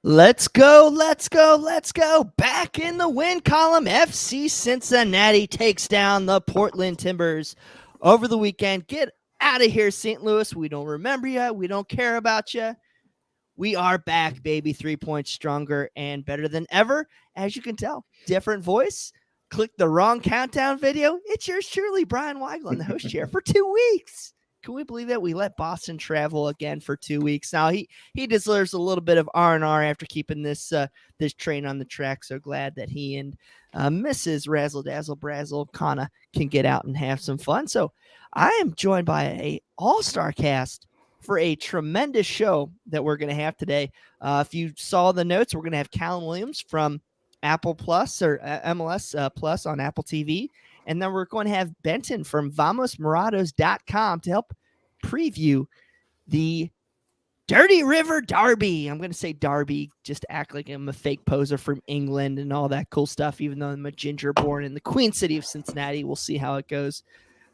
Let's go. Back in the win column, FC Cincinnati takes down the Portland Timbers over the weekend. Get out of here, St. Louis. We don't remember you. We don't care about you. We are back, baby. 3 points stronger and better than ever. As you can tell, different voice. Click the wrong countdown video. It's yours truly, Brian Weigel, in the host chair for 2 weeks. Can we believe that we let Boston travel again for 2 weeks? Now he deserves a little bit of R&R after keeping this train on the track. So glad that he and Mrs. Razzle Dazzle Brazzle Kana can get out and have some fun. So I am joined by a all-star cast for a tremendous show that we're going to have today. If you saw the notes, we're going to have Callum Williams from Apple Plus or MLS Plus on Apple TV. And then we're going to have Benton from VamosMorados.com to help preview the Dirty River Derby. I'm going to say Derby just to act like I'm a fake poser from England and all that cool stuff, even though I'm a ginger born in the Queen City of Cincinnati. We'll see how it goes.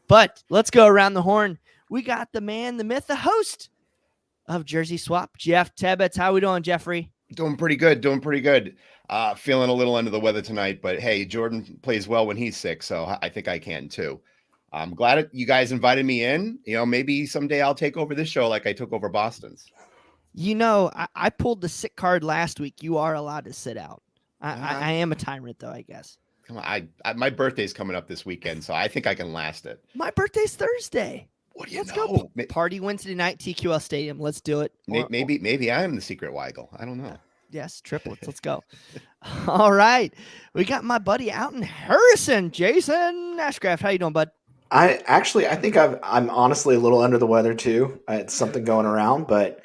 But let's go around the horn. We got the man, the myth, the host of Jersey Swap, Jeff Tebbets. How we doing, Jeffrey? Doing pretty good. Feeling a little under the weather tonight, but hey, Jordan plays well when he's sick, so I think I can too. I'm glad you guys invited me in. You know, maybe someday I'll take over this show like I took over Boston's. You know, I pulled the sick card last week. You are allowed to sit out. I am a tyrant, though, I guess. Come on, my birthday's coming up this weekend, so I think I can last it. My birthday's Thursday. What do you Let's know? Go party Wednesday night, TQL Stadium. Let's do it. Maybe I am the secret Weigel. I don't know. Yes, triplets. Let's go. All right. We got my buddy out in Harrison, Jason Ashcraft. How you doing, bud? I think I'm honestly a little under the weather too. It's something going around, but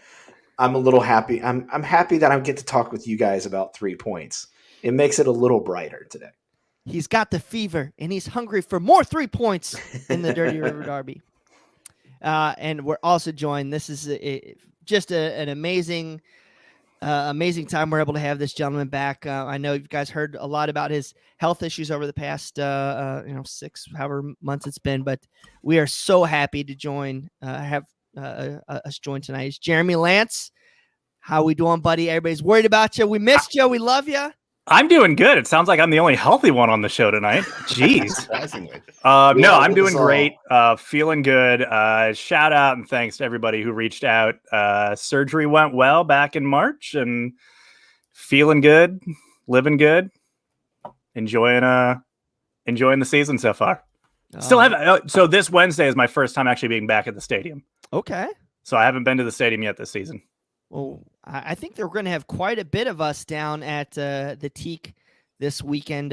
I'm a little happy. I'm happy that I get to talk with you guys about 3 points. It makes it a little brighter today. He's got the fever, and he's hungry for more 3 points in the Dirty River Derby. And we're also joined. This is just an amazing time we're able to have this gentleman back. I know you guys heard a lot about his health issues over the past 6 however months it's been, but we are so happy to have us join tonight. It's Jeremy Lance. How we doing, buddy? Everybody's worried about you. We missed you. We love you. I'm doing good. It sounds like I'm the only healthy one on the show tonight. Jeez. Surprisingly. No, I'm doing great. Feeling good. Shout out and thanks to everybody who reached out. Surgery went well back in March and feeling good, living good, enjoying the season so far. So this Wednesday is my first time actually being back at the stadium. Okay. So I haven't been to the stadium yet this season. Well, I think they're going to have quite a bit of us down at the Teak this weekend,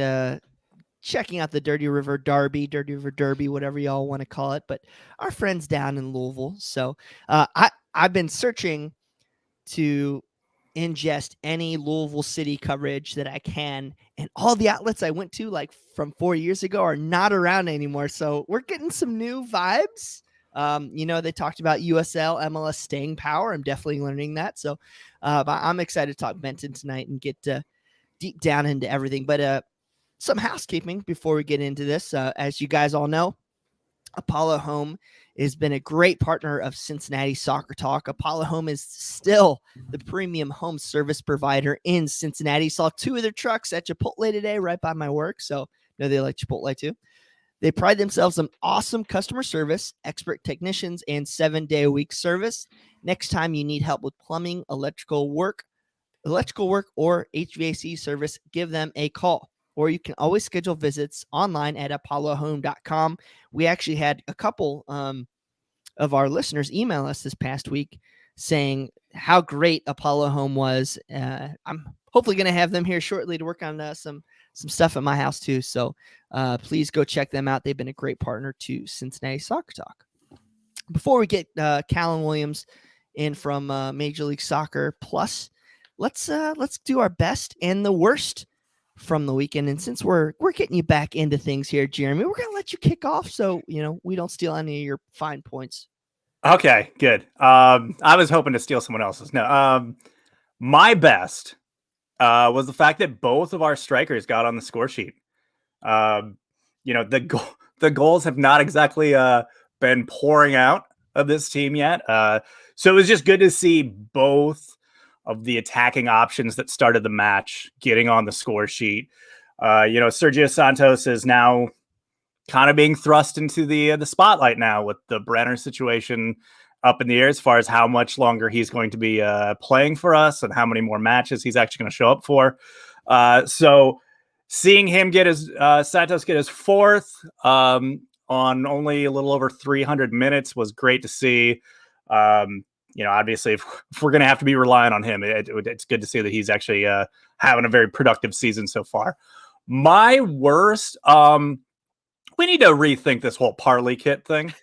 checking out the Dirty River Derby, whatever y'all want to call it. But our friends down in Louisville. So I've been searching to ingest any Louisville City coverage that I can. And all the outlets I went to like from 4 years ago are not around anymore. So we're getting some new vibes. They talked about USL, MLS staying power. I'm definitely learning that. So I'm excited to talk Benton tonight and get deep down into everything. But some housekeeping before we get into this. As you guys all know, Apollo Home has been a great partner of Cincinnati Soccer Talk. Apollo Home is still the premium home service provider in Cincinnati. Saw 2 of their trucks at Chipotle today right by my work. So know they like Chipotle too. They pride themselves on awesome customer service, expert technicians, and 7-day-a-week service. Next time you need help with plumbing, electrical work, or HVAC service, give them a call. Or you can always schedule visits online at apollohome.com. We actually had a couple of our listeners email us this past week saying how great Apollo Home was. I'm hopefully going to have them here shortly to work on some stuff at my house too. So please go check them out. They've been a great partner to Cincinnati Soccer Talk. Before we get Callum Williams in from Major League Soccer Plus, let's do our best and the worst from the weekend. And since we're getting you back into things here, Jeremy, we're going to let you kick off so, we don't steal any of your fine points. Okay, good. I was hoping to steal someone else's. No, my best was the fact that both of our strikers got on the score sheet. The goals have not exactly been pouring out of this team yet. So it was just good to see both of the attacking options that started the match getting on the score sheet. Sergio Santos is now kind of being thrust into the spotlight now with the Brenner situation up in the air as far as how much longer he's going to be playing for us and how many more matches he's actually going to show up for. So seeing him get his Santos get his fourth on only a little over 300 minutes was great to see. Obviously, if we're going to have to be relying on him, it's good to see that he's actually having a very productive season so far. My worst, we need to rethink this whole parlay kit thing.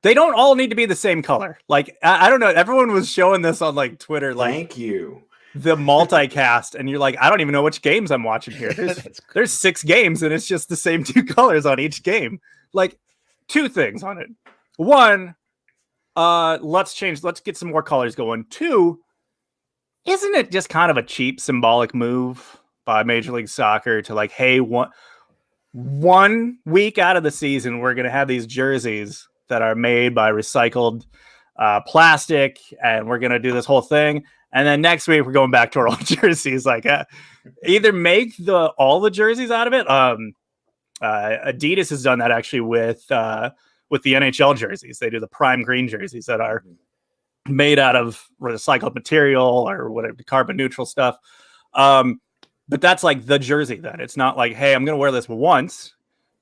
They don't all need to be the same color. Like, I don't know. Everyone was showing this on like Twitter. Like, thank you. The multicast, and you're like, I don't even know which games I'm watching here. There's 6 games, and it's just the same 2 colors on each game. Like, 2 things on it. 1, let's get some more colors going. 2, isn't it just kind of a cheap symbolic move by Major League Soccer to like, hey, one week out of the season, we're going to have these jerseys that are made by recycled plastic, and we're going to do this whole thing. And then next week, we're going back to our old jerseys. Like, either make all the jerseys out of it. Adidas has done that actually with the NHL jerseys. They do the prime green jerseys that are made out of recycled material or whatever, carbon neutral stuff. But that's like the jersey then. It's not like, hey, I'm going to wear this once.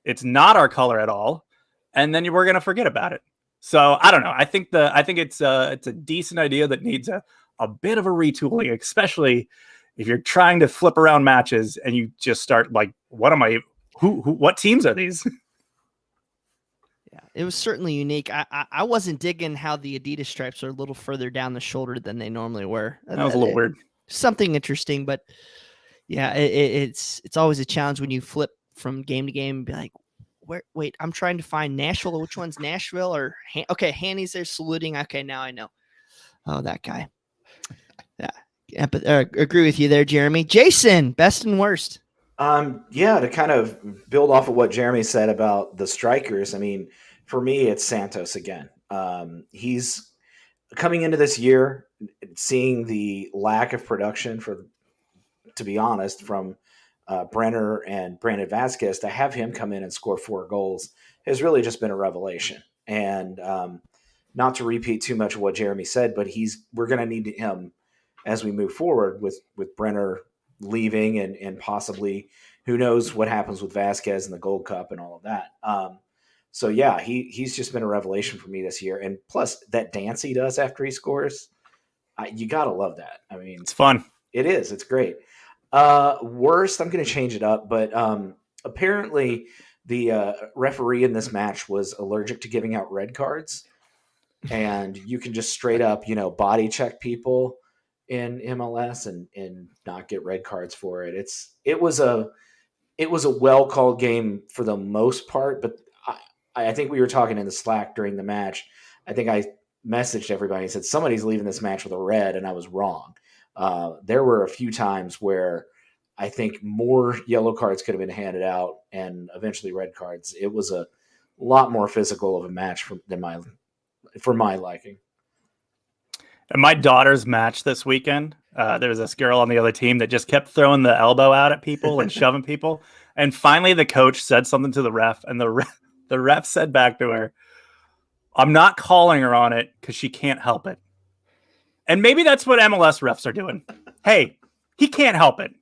It's not our color at all. And then we're going to forget about it. So I don't know. I think it's a decent idea that needs a bit of a retooling, especially if you're trying to flip around matches and you just start like, what teams are these? Yeah, it was certainly unique. I wasn't digging how the Adidas stripes are a little further down the shoulder than they normally were. That was a little weird. Something interesting, but yeah, it's always a challenge when you flip from game to game and be like, wait, I'm trying to find Nashville. Which one's Nashville? Or okay, Hanny's there saluting. Okay, now I know. Oh, that guy. Yeah, but agree with you there, Jeremy. Jason, best and worst. To kind of build off of what Jeremy said about the strikers. I mean, for me, it's Santos again. He's coming into this year, seeing the lack of production to be honest, from Brenner and Brandon Vazquez, to have him come in and score 4 goals has really just been a revelation. And not to repeat too much of what Jeremy said, but we're going to need him as we move forward with Brenner leaving and possibly who knows what happens with Vazquez and the Gold Cup and all of that. So yeah, he's just been a revelation for me this year. And plus that dance he does after he scores, you got to love that. I mean, it's fun. It is. It's great. Worst, I'm going to change it up, but apparently the referee in this match was allergic to giving out red cards, and you can just straight up, body check people in MLS and not get red cards for it. It was a well called game for the most part, but I think we were talking in the Slack during the match. I think I messaged everybody and said somebody's leaving this match with a red, and I was wrong. There were a few times where I think more yellow cards could have been handed out and eventually red cards. It was a lot more physical of a match for my liking. And my daughter's match this weekend, there was this girl on the other team that just kept throwing the elbow out at people and shoving people. And finally the coach said something to the ref, and the ref said back to her, I'm not calling her on it because she can't help it. And maybe that's what MLS refs are doing. Hey, he can't help it.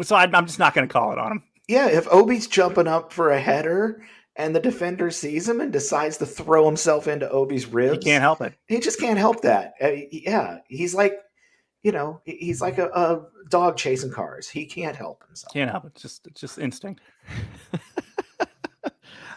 So I'm just not going to call it on him. Yeah, if Obi's jumping up for a header and the defender sees him and decides to throw himself into Obi's ribs, he can't help it. He just can't help that. Yeah, he's like, he's like a dog chasing cars. He can't help himself. Can't help it. It's just instinct.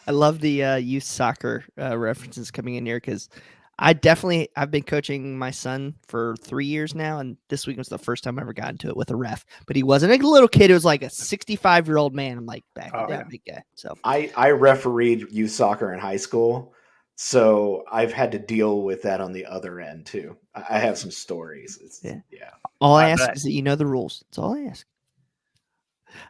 I love the youth soccer references coming in here because I've been coaching my son for 3 years now, and this week was the first time I ever got into it with a ref. But he wasn't a little kid; it was like a 65-year-old man. I'm like, back down, big guy. So I refereed youth soccer in high school, so I've had to deal with that on the other end too. I have some stories. Yeah. All I ask is that you know the rules. That's all I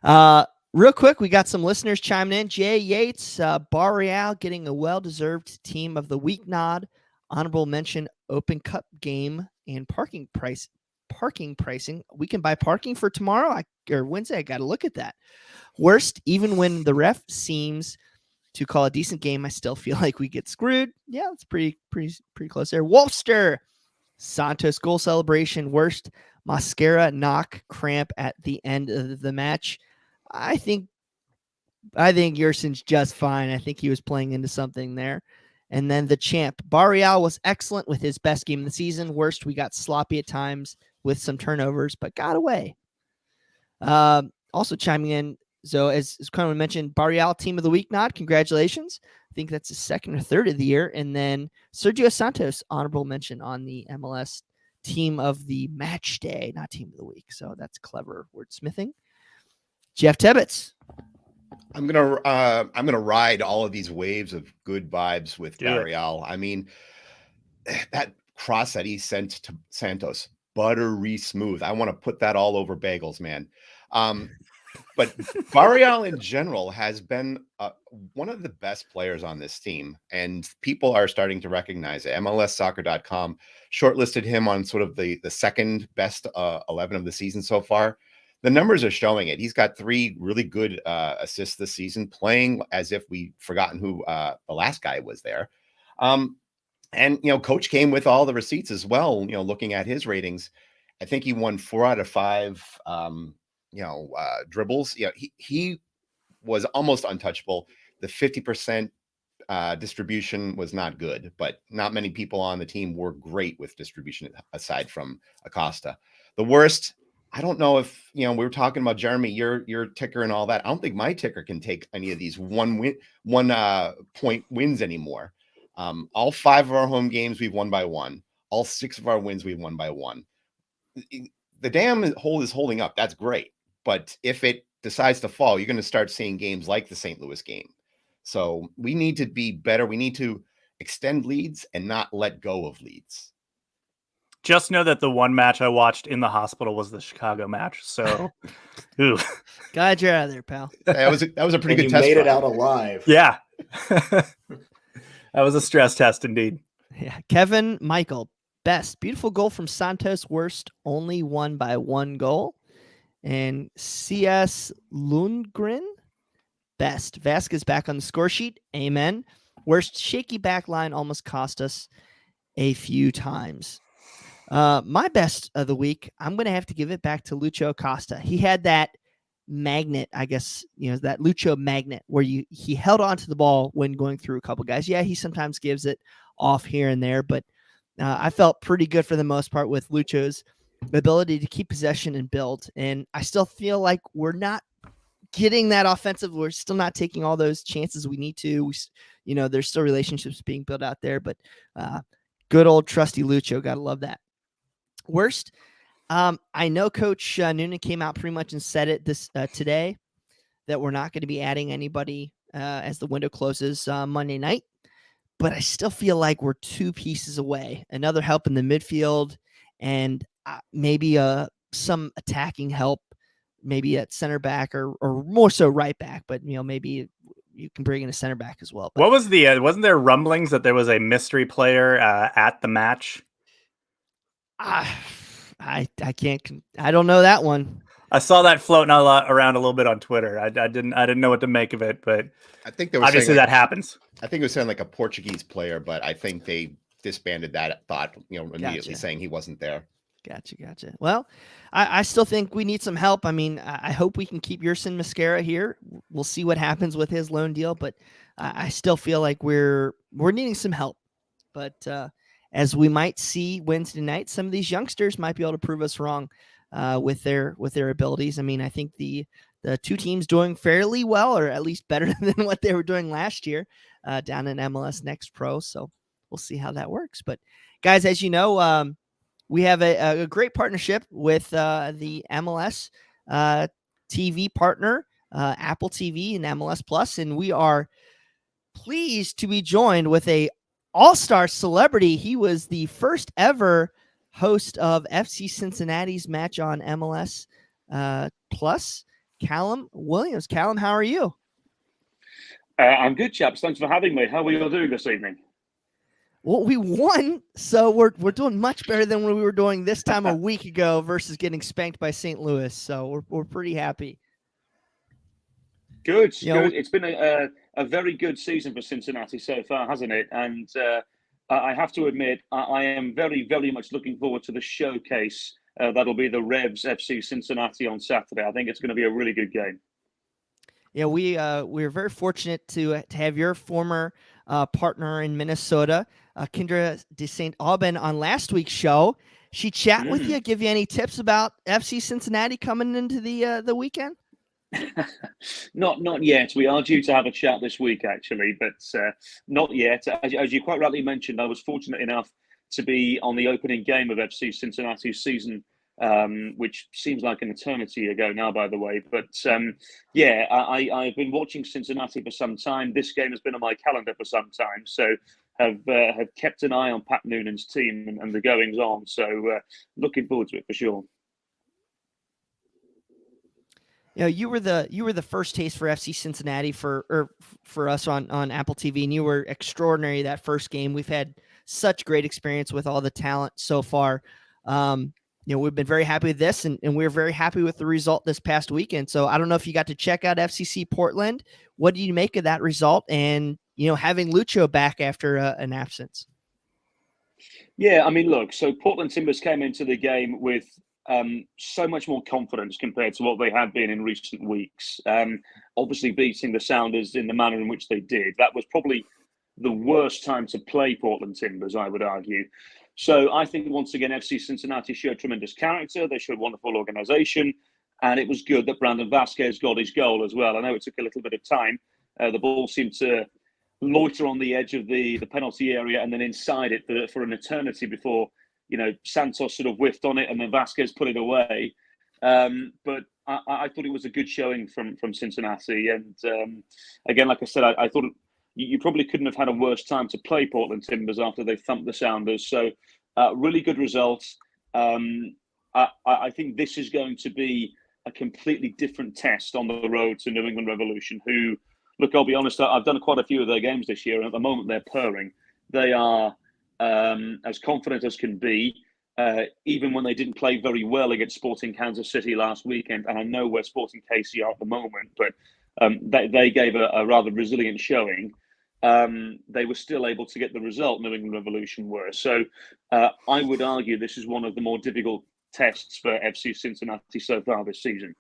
ask. Real quick, we got some listeners chiming in. Jay Yates, Bar Real getting a well-deserved Team of the Week nod. Honorable mention, Open Cup game and parking pricing. We can buy parking for tomorrow or Wednesday. I got to look at that. Worst, even when the ref seems to call a decent game, I still feel like we get screwed. Yeah, it's pretty close there. Wolfster, Santos goal celebration. Worst, mascara knock cramp at the end of the match. I think Yerson's just fine. I think he was playing into something there. And then the champ, Barreal, was excellent with his best game of the season. Worst, we got sloppy at times with some turnovers, but got away. Also chiming in, so as Conrad mentioned, Barreal team of the week nod. Congratulations. I think that's his second or third of the year. And then Sergio Santos, honorable mention on the MLS team of the match day, not team of the week. So that's clever wordsmithing. Jeff Tibbetts. I'm gonna ride all of these waves of good vibes with Barreal. I mean, that cross that he sent to Santos, buttery smooth. I want to put that all over bagels, man. But Barreal in general has been one of the best players on this team, and people are starting to recognize it. MLSsoccer.com shortlisted him on sort of the second best 11 of the season so far. The numbers are showing it. He's got 3 really good assists this season, playing as if we'd forgotten who the last guy was there. And, coach came with all the receipts as well, looking at his ratings. I think he won 4 out of 5, dribbles. He was almost untouchable. The 50% distribution was not good, but not many people on the team were great with distribution aside from Acosta. The worst, I don't know if, we were talking about Jeremy, your ticker and all that. I don't think my ticker can take any of these one point wins anymore. All 5 of our home games, we've won by 1. All 6 of our wins, we've won by 1. The damn hole is holding up. That's great. But if it decides to fall, you're going to start seeing games like the St. Louis game. So we need to be better. We need to extend leads and not let go of leads. Just know that the one match I watched in the hospital was the Chicago match. So, ooh. Glad you're out of there, pal. That was a pretty good you test. Made it out alive. Yeah. That was a stress test indeed. Yeah. Kevin Michael, best. Beautiful goal from Santos. Worst, only won by 1 goal. And CS Lundgren, best. Vazquez back on the score sheet. Amen. Worst, shaky back line almost cost us a few times. My best of the week, I'm going to have to give it back to Lucho Acosta. He had that magnet, I guess, that Lucho magnet where he held on to the ball when going through a couple guys. Yeah, he sometimes gives it off here and there, but I felt pretty good for the most part with Lucho's ability to keep possession and build. And I still feel like we're not getting that offensive. We're still not taking all those chances we need to. There's still relationships being built out there, but good old trusty Lucho. Got to love that. Worst, I know Coach Noonan came out pretty much and said it today that we're not going to be adding anybody as the window closes Monday night, but I still feel like we're 2 pieces away. Another help in the midfield and maybe some attacking help, maybe at center back or more so right back, but maybe you can bring in a center back as well. But what was wasn't there rumblings that there was a mystery player at the match? I don't know that one. I saw that floating around a little bit on Twitter. I didn't know what to make of it, but I think there was obviously that happens. I think it was saying like a Portuguese player, but I think they disbanded that thought, immediately saying he wasn't there. Gotcha. Well, I still think we need some help. I mean, I hope we can keep Yerson Mascara here. We'll see what happens with his loan deal, but I still feel like we're needing some help. But as we might see Wednesday night, some of these youngsters might be able to prove us wrong with their abilities. I mean, I think the 2 teams doing fairly well, or at least better than what they were doing last year down in MLS Next Pro. So we'll see how that works. But guys, as you know, we have a great partnership with the MLS TV partner, Apple TV and MLS Plus, and we are pleased to be joined with a all-star celebrity. He was the first ever host of FC Cincinnati's match on MLS Plus, Callum Williams. Callum, how are you? I'm good, chaps. Thanks for having me. How are you all doing this evening? Well, we won, so we're doing much better than what we were doing this time a week ago versus getting spanked by St. Louis. So we're pretty happy. Good, You know, good. It's been a very good season for Cincinnati so far, hasn't it? And I have to admit, I am very, very much looking forward to the showcase. That'll be the Revs FC Cincinnati on Saturday. I think it's going to be a really good game. Yeah, we're very fortunate to have your former partner in Minnesota, Kendra de St. Aubin, on last week's show. She chat with you, give you any tips about FC Cincinnati coming into the weekend? Not yet. We are due to have a chat this week, actually, but not yet. As you quite rightly mentioned, I was fortunate enough to be on the opening game of FC Cincinnati's season, which seems like an eternity ago now, by the way. But yeah, I've been watching Cincinnati for some time. This game has been on my calendar for some time, so have kept an eye on Pat Noonan's team and the goings on. So looking forward to it for sure. You know, you were the first taste for FC Cincinnati for us on Apple TV, and you were extraordinary that first game. We've had such great experience with all the talent so far. You know, we've been very happy with this, and we're very happy with the result this past weekend. So I don't know if you got to check out FCC Portland. What do you make of that result? And, you know, having Lucho back after an absence. Yeah, I mean, look, so Portland Timbers came into the game with so much more confidence compared to what they had been in recent weeks. Obviously beating the Sounders in the manner in which they did. That was probably the worst time to play Portland Timbers, I would argue. So I think, once again, FC Cincinnati showed tremendous character. They showed wonderful organisation. And it was good that Brandon Vazquez got his goal as well. I know it took a little bit of time. The ball seemed to loiter on the edge of the penalty area and then inside it for an eternity before, you know, Santos sort of whiffed on it and then Vazquez put it away. But I thought it was a good showing from Cincinnati. And again, like I said, I thought you probably couldn't have had a worse time to play Portland Timbers after they thumped the Sounders. So really good results. I think this is going to be a completely different test on the road to New England Revolution, who, look, I'll be honest, I've done quite a few of their games this year, and at the moment they're purring. They are as confident as can be, even when they didn't play very well against Sporting Kansas City last weekend. And I know where Sporting KC are at the moment, but they gave a rather resilient showing. They were still able to get the result, New England Revolution were. So I would argue this is one of the more difficult tests for FC Cincinnati so far this season.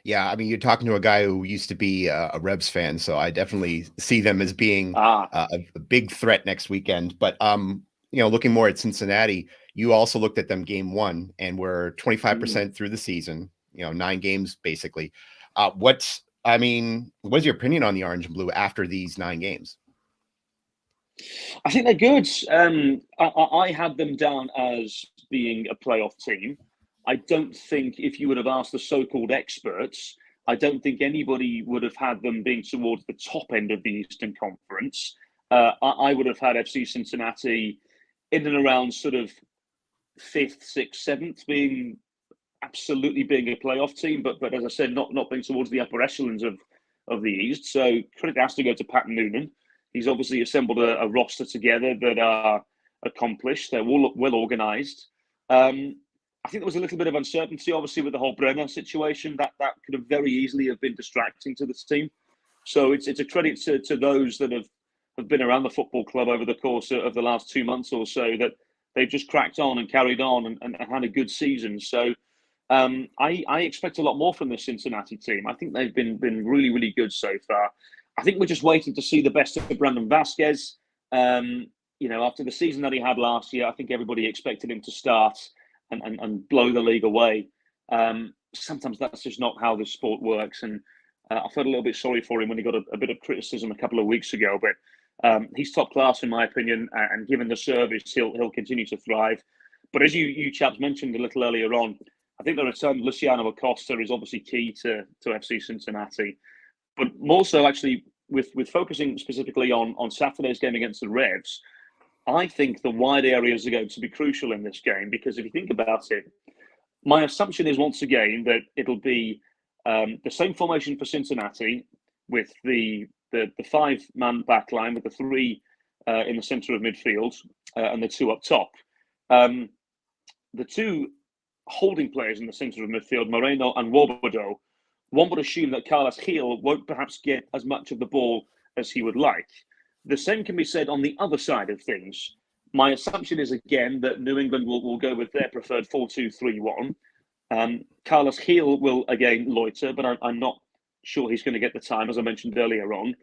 Yeah, I mean, you're talking to a guy who used to be a Revs fan, so I definitely see them as being a big threat next weekend. But you know, looking more at Cincinnati, you also looked at them game one, and we're 25% through the season. You know, 9 games basically. What's your opinion on the Orange and Blue after these 9 games? I think they're good. I had them down as being a playoff team. I don't think, if you would have asked the so-called experts, I don't think anybody would have had them being towards the top end of the Eastern Conference. I would have had FC Cincinnati in and around sort of 5th, 6th, 7th, being a playoff team, but as I said, not being towards the upper echelons of the East. So credit has to go to Pat Noonan. He's obviously assembled a roster together that are accomplished. They're well organised. I think there was a little bit of uncertainty, obviously, with the whole Brenner situation. That could have very easily have been distracting to this team. So it's a credit to those that have been around the football club over the course of the last 2 months or so, that they've just cracked on and carried on and had a good season. So I expect a lot more from the Cincinnati team. I think they've been really, really good so far. I think we're just waiting to see the best of Brandon Vazquez. You know, after the season that he had last year, I think everybody expected him to start and blow the league away. Sometimes that's just not how the sport works. And I felt a little bit sorry for him when he got a bit of criticism a couple of weeks ago. But he's top class, in my opinion. And given the service, he'll continue to thrive. But as you chaps mentioned a little earlier on, I think the return of Luciano Acosta is obviously key to FC Cincinnati. But more so, actually, with focusing specifically on Saturday's game against the Revs, I think the wide areas are going to be crucial in this game, because if you think about it, my assumption is, once again, that it'll be the same formation for Cincinnati with the 5-man back line with the 3 in the centre of midfield and the two up top. The two holding players in the centre of midfield, Moreno and Wobodo, one would assume that Carlos Gil won't perhaps get as much of the ball as he would like. The same can be said on the other side of things. My assumption is, again, that New England will go with their preferred 4-2-3-1. Carlos Gil will, again, loiter, but I'm not sure he's going to get the time, as I mentioned earlier on,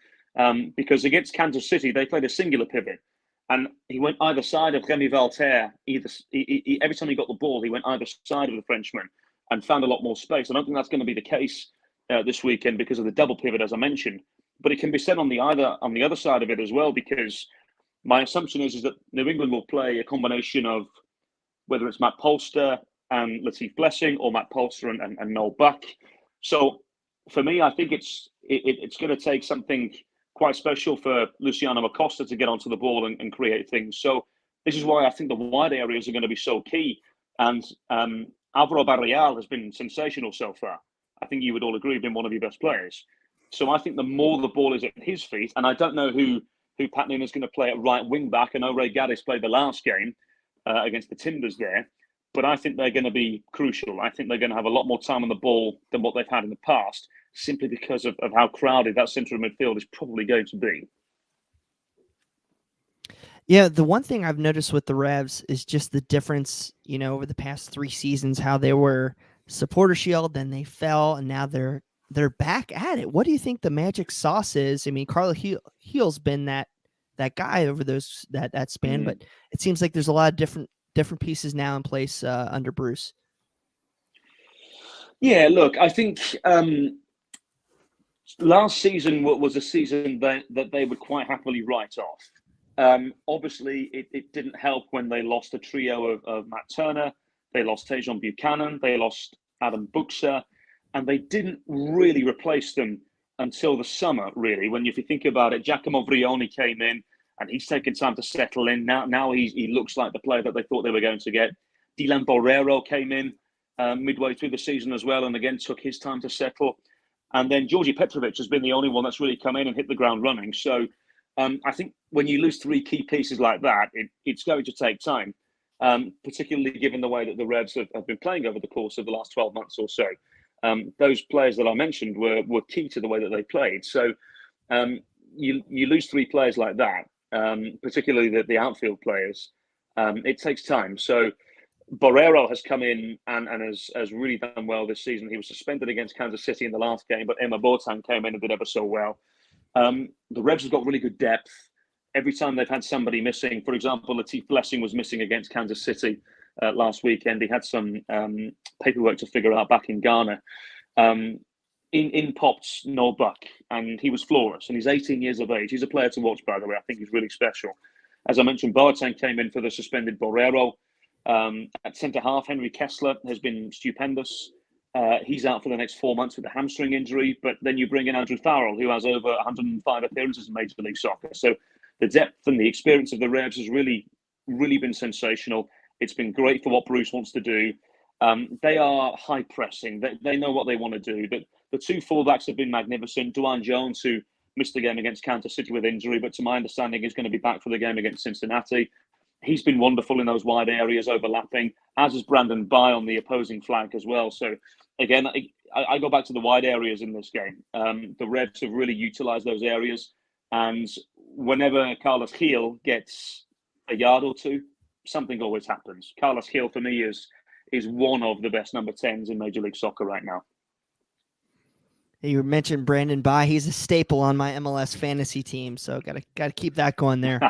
because against Kansas City, they played a singular pivot. And he went either side of Remy Walter. Every time he got the ball, he went either side of the Frenchman and found a lot more space. I don't think that's going to be the case this weekend because of the double pivot, as I mentioned. But it can be said on the other side of it as well, because my assumption is that New England will play a combination of whether it's Matt Polster and Latif Blessing or Matt Polster and Noel Buck. So for me, I think it's going to take something quite special for Luciano Acosta to get onto the ball and create things. So this is why I think the wide areas are going to be so key. And Alvaro Barreal has been sensational so far. I think you would all agree, been one of your best players. So I think the more the ball is at his feet, and I don't know who Pat Noonan is going to play at right wing back. I know Ray Gaddis played the last game against the Timbers there, but I think they're going to be crucial. I think they're going to have a lot more time on the ball than what they've had in the past, simply because of how crowded that centre of midfield is probably going to be. Yeah, the one thing I've noticed with the Revs is just the difference, over the past 3 seasons, how they were supporter shield, then they fell, and now they're back at it. What do you think the magic sauce is? I mean, Carlos Gil's been that guy over that span, but it seems like there's a lot of different pieces now in place under Bruce. Yeah, look, I think last season was a season that they would quite happily write off. Obviously, it didn't help when they lost a trio of Matt Turner, they lost Tejon Buchanan, they lost Adam Buxa, and they didn't really replace them until the summer, really. If you think about it, Giacomo Vrioni came in, and he's taken time to settle in. Now he looks like the player that they thought they were going to get. Dylan Borrero came in midway through the season as well, and again took his time to settle. And then Georgi Petrovic has been the only one that's really come in and hit the ground running. So I think when you lose 3 key pieces like that, it's going to take time, particularly given the way that the Revs have been playing over the course of the last 12 months or so. Those players that I mentioned were key to the way that they played. So you lose 3 players like that, particularly the outfield players. It takes time. So Borrero has come in and has really done well this season. He was suspended against Kansas City in the last game, but Emma Botan came in and did ever so well. The Revs have got really good depth. Every time they've had somebody missing, for example, Latif Blessing was missing against Kansas City last weekend. He had some paperwork to figure out back in Ghana. In popped Noel Buck, and he was flawless, and he's 18 years of age. He's a player to watch, by the way. I think he's really special. As I mentioned, Boateng came in for the suspended Borrero. At centre-half, Henry Kessler has been stupendous. He's out for the next 4 months with a hamstring injury, but then you bring in Andrew Farrell, who has over 105 appearances in Major League Soccer. So the depth and the experience of the Revs has really, really been sensational. It's been great for what Bruce wants to do. They are high pressing. They know what they want to do. But the 2 fullbacks have been magnificent. Duane Jones, who missed the game against Kansas City with injury, but to my understanding is going to be back for the game against Cincinnati. He's been wonderful in those wide areas overlapping, as is Brandon Bye on the opposing flank as well. So again, I go back to the wide areas in this game. The Revs have really utilised those areas. And whenever Carlos Gil gets a yard or 2, something always happens. Carlos Gil, for me, is one of the best number 10s in Major League Soccer right now. You mentioned Brandon Bye. He's a staple on my MLS fantasy team, so gotta keep that going there.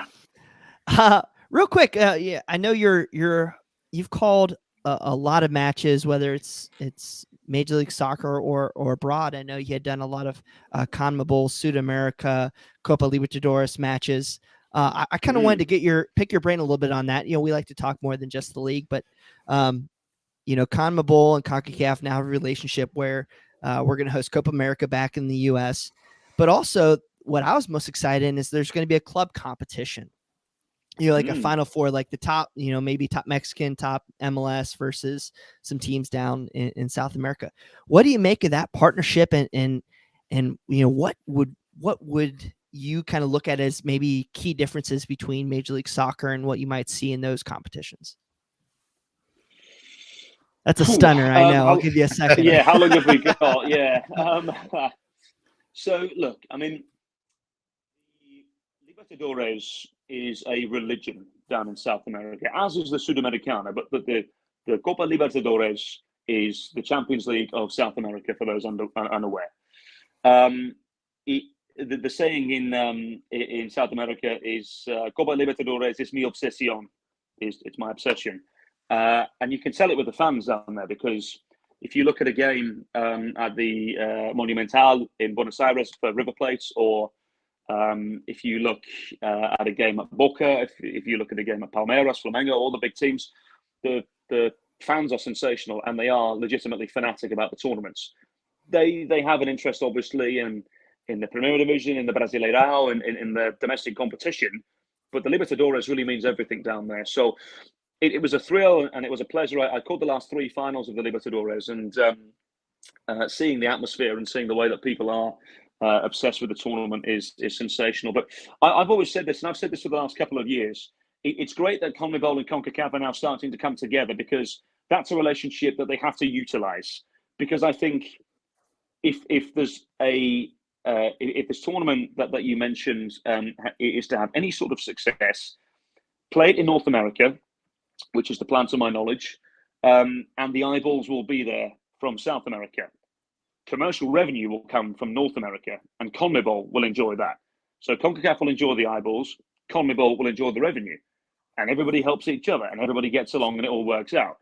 Real quick, yeah, I know you've called a lot of matches, whether it's Major League Soccer or abroad. I know you had done a lot of CONMEBOL, Sudamerica, Copa Libertadores matches. I kind of wanted to pick your brain a little bit on that. We like to talk more than just the league, but CONMEBOL and CONCACAF now have a relationship where we're going to host Copa America back in the U.S. But also, what I was most excited in is there's going to be a club competition. Like a Final Four, like the top, maybe top Mexican, top MLS versus some teams down in South America. What do you make of that partnership? And what would you kind of look at as maybe key differences between Major League Soccer and what you might see in those competitions? That's a stunner, I know. I'll give you a second. Yeah, how long have we got? Yeah. So, look, I mean, Libertadores is a religion down in South America, as is the Sudamericana, but the Copa Libertadores is the Champions League of South America, for those unaware. The saying in South America is Copa Libertadores es mi obsesión, it's my obsession. And you can tell it with the fans down there, because if you look at a game at the Monumental in Buenos Aires for River Plate, or if you look at a game at Boca, if you look at a game at Palmeiras, Flamengo, all the big teams, the fans are sensational, and they are legitimately fanatic about the tournaments. They have an interest, obviously, in the Premier Division, in the Brasileirão, and in the domestic competition, but the Libertadores really means everything down there. So it was a thrill, and it was a pleasure. I caught the last three finals of the Libertadores, and seeing the atmosphere and seeing the way that people are obsessed with the tournament is sensational. But I've always said this, and I've said this for the last couple of years. It's great that CONMEBOL and CONCACAF are now starting to come together, because that's a relationship that they have to utilize. Because I think if there's if this tournament that you mentioned is to have any sort of success, play it in North America, which is the plan to my knowledge, and the eyeballs will be there from South America. Commercial revenue will come from North America, and CONMEBOL will enjoy that. So CONCACAF will enjoy the eyeballs, CONMEBOL will enjoy the revenue, and everybody helps each other, and everybody gets along, and it all works out.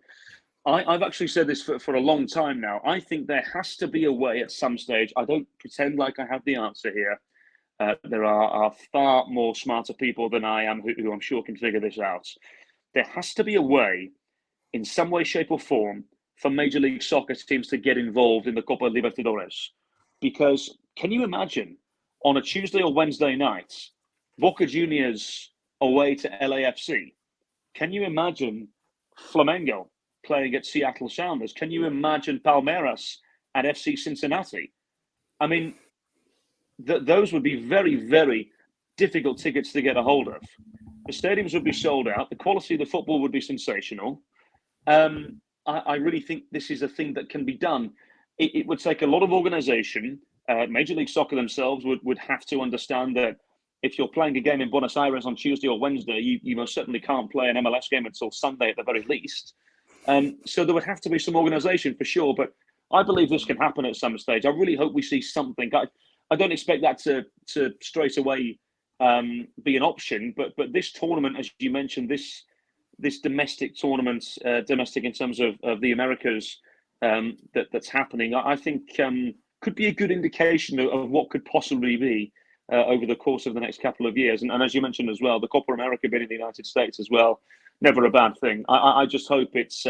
I've actually said this for a long time now. I think there has to be a way at some stage. I don't pretend like I have the answer here. There are far more smarter people than I am who I'm sure can figure this out. There has to be a way, in some way, shape, or form, for Major League Soccer teams to get involved in the Copa Libertadores. Because can you imagine, on a Tuesday or Wednesday night, Boca Juniors away to LAFC? Can you imagine Flamengo playing at Seattle Sounders? Can you imagine Palmeiras at FC Cincinnati? I mean, those would be very, very difficult tickets to get a hold of. The stadiums would be sold out. The quality of the football would be sensational. I really think this is a thing that can be done. It would take a lot of organization. Major League Soccer themselves would have to understand that if you're playing a game in Buenos Aires on Tuesday or Wednesday, you most certainly can't play an MLS game until Sunday at the very least. So there would have to be some organization for sure, but I believe this can happen at some stage. I really hope we see something. I don't expect that to straight away be an option, but this tournament, as you mentioned, this domestic tournament, domestic in terms of the Americas, that's happening, I think could be a good indication of what could possibly be over the course of the next couple of years. And as you mentioned as well, the Copa America being in the United States as well, never a bad thing. I just hope it's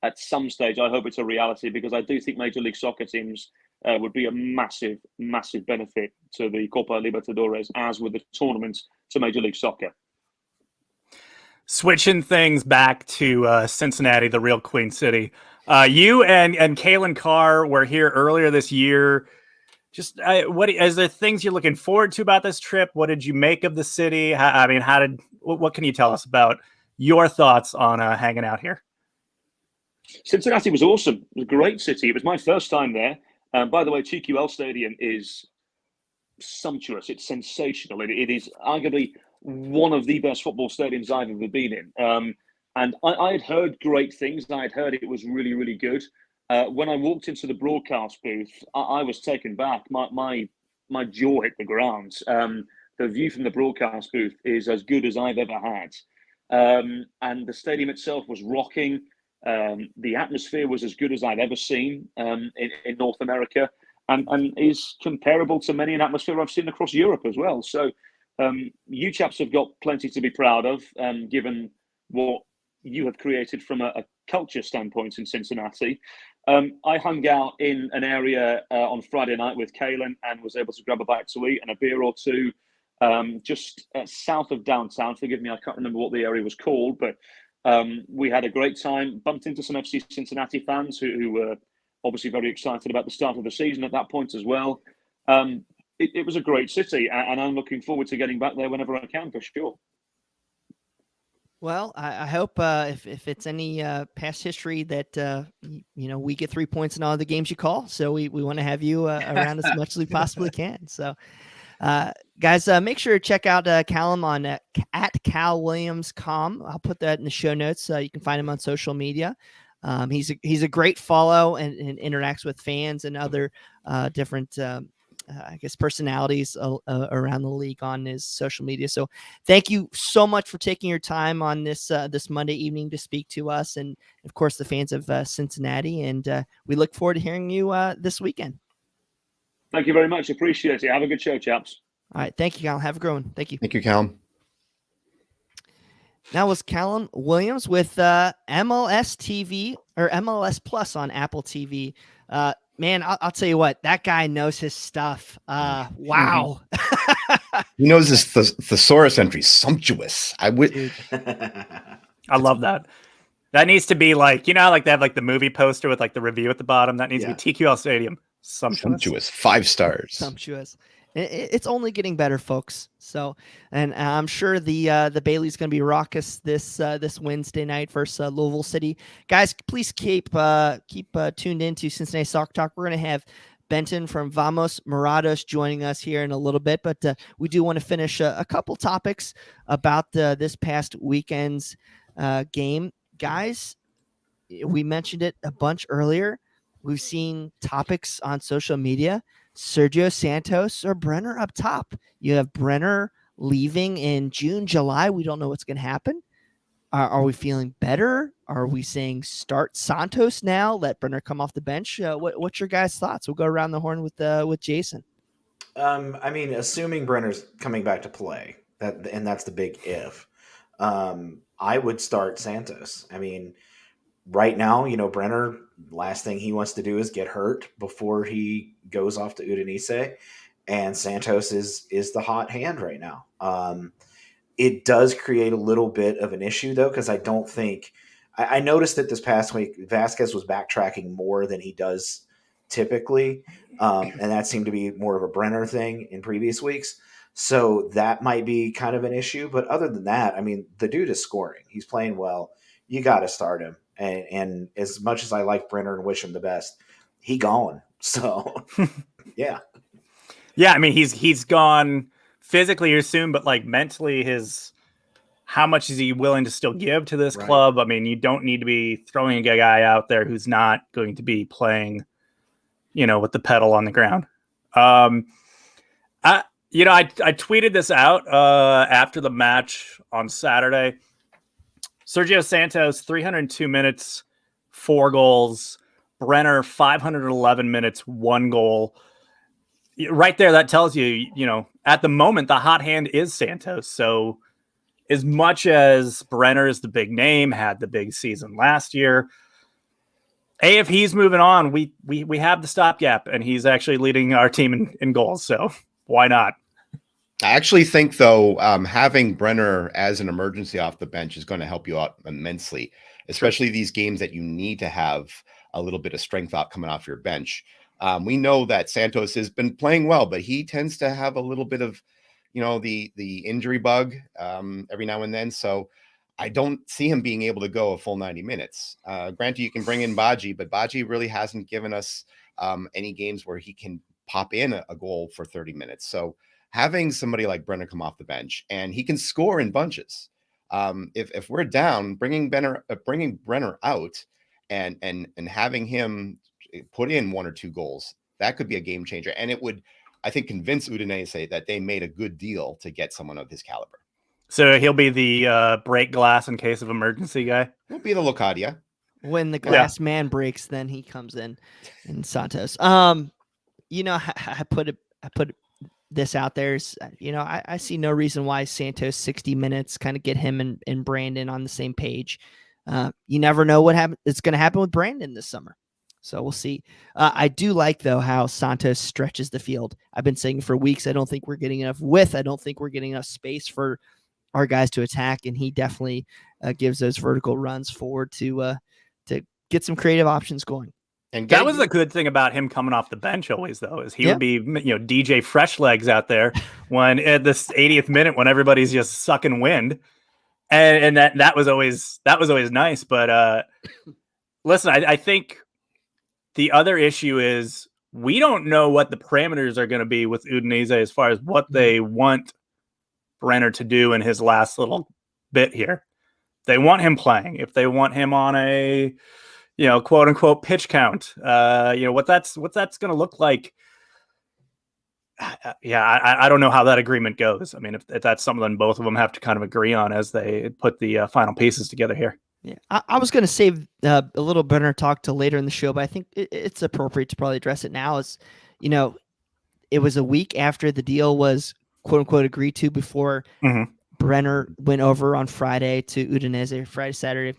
at some stage, I hope it's a reality, because I do think Major League Soccer teams would be a massive, massive benefit to the Copa Libertadores, as with the tournament to Major League Soccer. Switching things back to Cincinnati, the real Queen City. You and Kalen Carr were here earlier this year. Just what is there things you're looking forward to about this trip? What did you make of the city? What can you tell us about your thoughts on hanging out here? Cincinnati was awesome. It was a great city. It was my first time there. By the way, TQL Stadium is sumptuous. It's sensational. It is arguably one of the best football stadiums I've ever been in. And I had heard great things. I had heard it was really, really good. When I walked into the broadcast booth, I was taken back. My jaw hit the ground. The view from the broadcast booth is as good as I've ever had. And the stadium itself was rocking. The atmosphere was as good as I've ever seen in North America, and is comparable to many an atmosphere I've seen across Europe as well. So you chaps have got plenty to be proud of, given what you have created from a culture standpoint in Cincinnati. I hung out in an area on Friday night with Kalen and was able to grab a bite to eat and a beer or two just south of downtown. Forgive me, I can't remember what the area was called, but we had a great time, bumped into some FC Cincinnati fans who were obviously very excited about the start of the season at that point as well. it was a great city, and I'm looking forward to getting back there whenever I can, for sure. Well, I hope if it's any past history that we get 3 points in all the games you call. So we want to have you around as much as we possibly can. So, guys, make sure to check out Callum on at CalWilliams.com. I'll put that in the show notes. You can find him on social media. He's a great follow and interacts with fans and other different personalities around the league on his social media. So thank you so much for taking your time on this Monday evening to speak to us and, of course, the fans of Cincinnati. And we look forward to hearing you this weekend. Thank you very much. Appreciate it. Have a good show, chaps. All right. Thank you, Callum. Have a good one. Thank you. Thank you, Callum. That was Callum Williams with MLS TV or MLS Plus on Apple TV. Man, I'll tell you what, that guy knows his stuff. Wow. He knows his thesaurus entry, sumptuous. I love that. That needs to be like, like they have like the movie poster with like the review at the bottom. That needs to be TQL Stadium. Sumptuous. 5 stars. Sumptuous. It's only getting better, folks. So, and I'm sure the Bailey's going to be raucous this Wednesday night versus Louisville City. Guys, please keep tuned into Cincinnati Soccer Talk. We're going to have Benton from Vamos Morados joining us here in a little bit, but we do want to finish a couple topics about this past weekend's game. Guys, we mentioned it a bunch earlier. We've seen topics on social media. Sergio, Santos, or Brenner up top. You have Brenner leaving in June, July. We don't know what's going to happen. Are we feeling better? Are we saying start Santos now? Let Brenner come off the bench. What's your guys' thoughts? We'll go around the horn with Jason. Assuming Brenner's coming back to play, and that's the big if. I would start Santos. Right now, Brenner, last thing he wants to do is get hurt before he goes off to Udinese, and Santos is the hot hand right now. It does create a little bit of an issue, though, because I don't think – I noticed that this past week Vazquez was backtracking more than he does typically, and that seemed to be more of a Brenner thing in previous weeks. So that might be kind of an issue. But other than that, the dude is scoring. He's playing well. You got to start him. And as much as I like Brenner and wish him the best, he gone. So, yeah. Yeah, he's gone physically or soon, but like mentally, how much is he willing to still give to this club? You don't need to be throwing a guy out there who's not going to be playing, with the pedal on the ground. I tweeted this out after the match on Saturday. Sergio Santos, 302 minutes, 4 goals. Brenner, 511 minutes, 1 goal. Right there, that tells you, at the moment, the hot hand is Santos. So as much as Brenner is the big name, had the big season last year, if he's moving on, we have the stopgap, and he's actually leading our team in goals. So why not? I actually think, though, having Brenner as an emergency off the bench is going to help you out immensely, especially these games that you need to have a little bit of strength out coming off your bench. We know that Santos has been playing well, but he tends to have a little bit of, the injury bug every now and then. So I don't see him being able to go a full 90 minutes. Granted, you can bring in Baji, but Baji really hasn't given us any games where he can pop in a goal for 30 minutes. So having somebody like Brenner come off the bench, and he can score in bunches. If we're down, bringing Brenner out and having him put in 1 or 2 goals, that could be a game changer. And it would, I think, convince Udinese that they made a good deal to get someone of his caliber. So he'll be the break glass in case of emergency guy. He'll be the Locadia. When the glass man breaks, then he comes in Santos. I put this out there is, I see no reason why Santos 60 minutes kind of get him and Brandon on the same page. You never know what it's going to happen with Brandon this summer. So we'll see. I do like, though, how Santos stretches the field. I've been saying for weeks, I don't think we're getting enough width. I don't think we're getting enough space for our guys to attack. And he definitely gives those vertical runs forward to get some creative options going. And that was the good thing about him coming off the bench always, though, is he would be, DJ fresh legs out there when at this 80th minute when everybody's just sucking wind, and that was always nice. But listen, I think the other issue is we don't know what the parameters are going to be with Udinese as far as what they want Brenner to do in his last little bit here. They want him playing. If they want him on a quote unquote pitch count, what that's going to look like. I don't know how that agreement goes. I mean, if that's something both of them have to kind of agree on as they put the final pieces together here. Yeah, I was going to save a little Brenner talk till later in the show, but I think it's appropriate to probably address it now. It was a week after the deal was quote unquote agreed to before Brenner went over on Friday to Udinese, Friday, Saturday.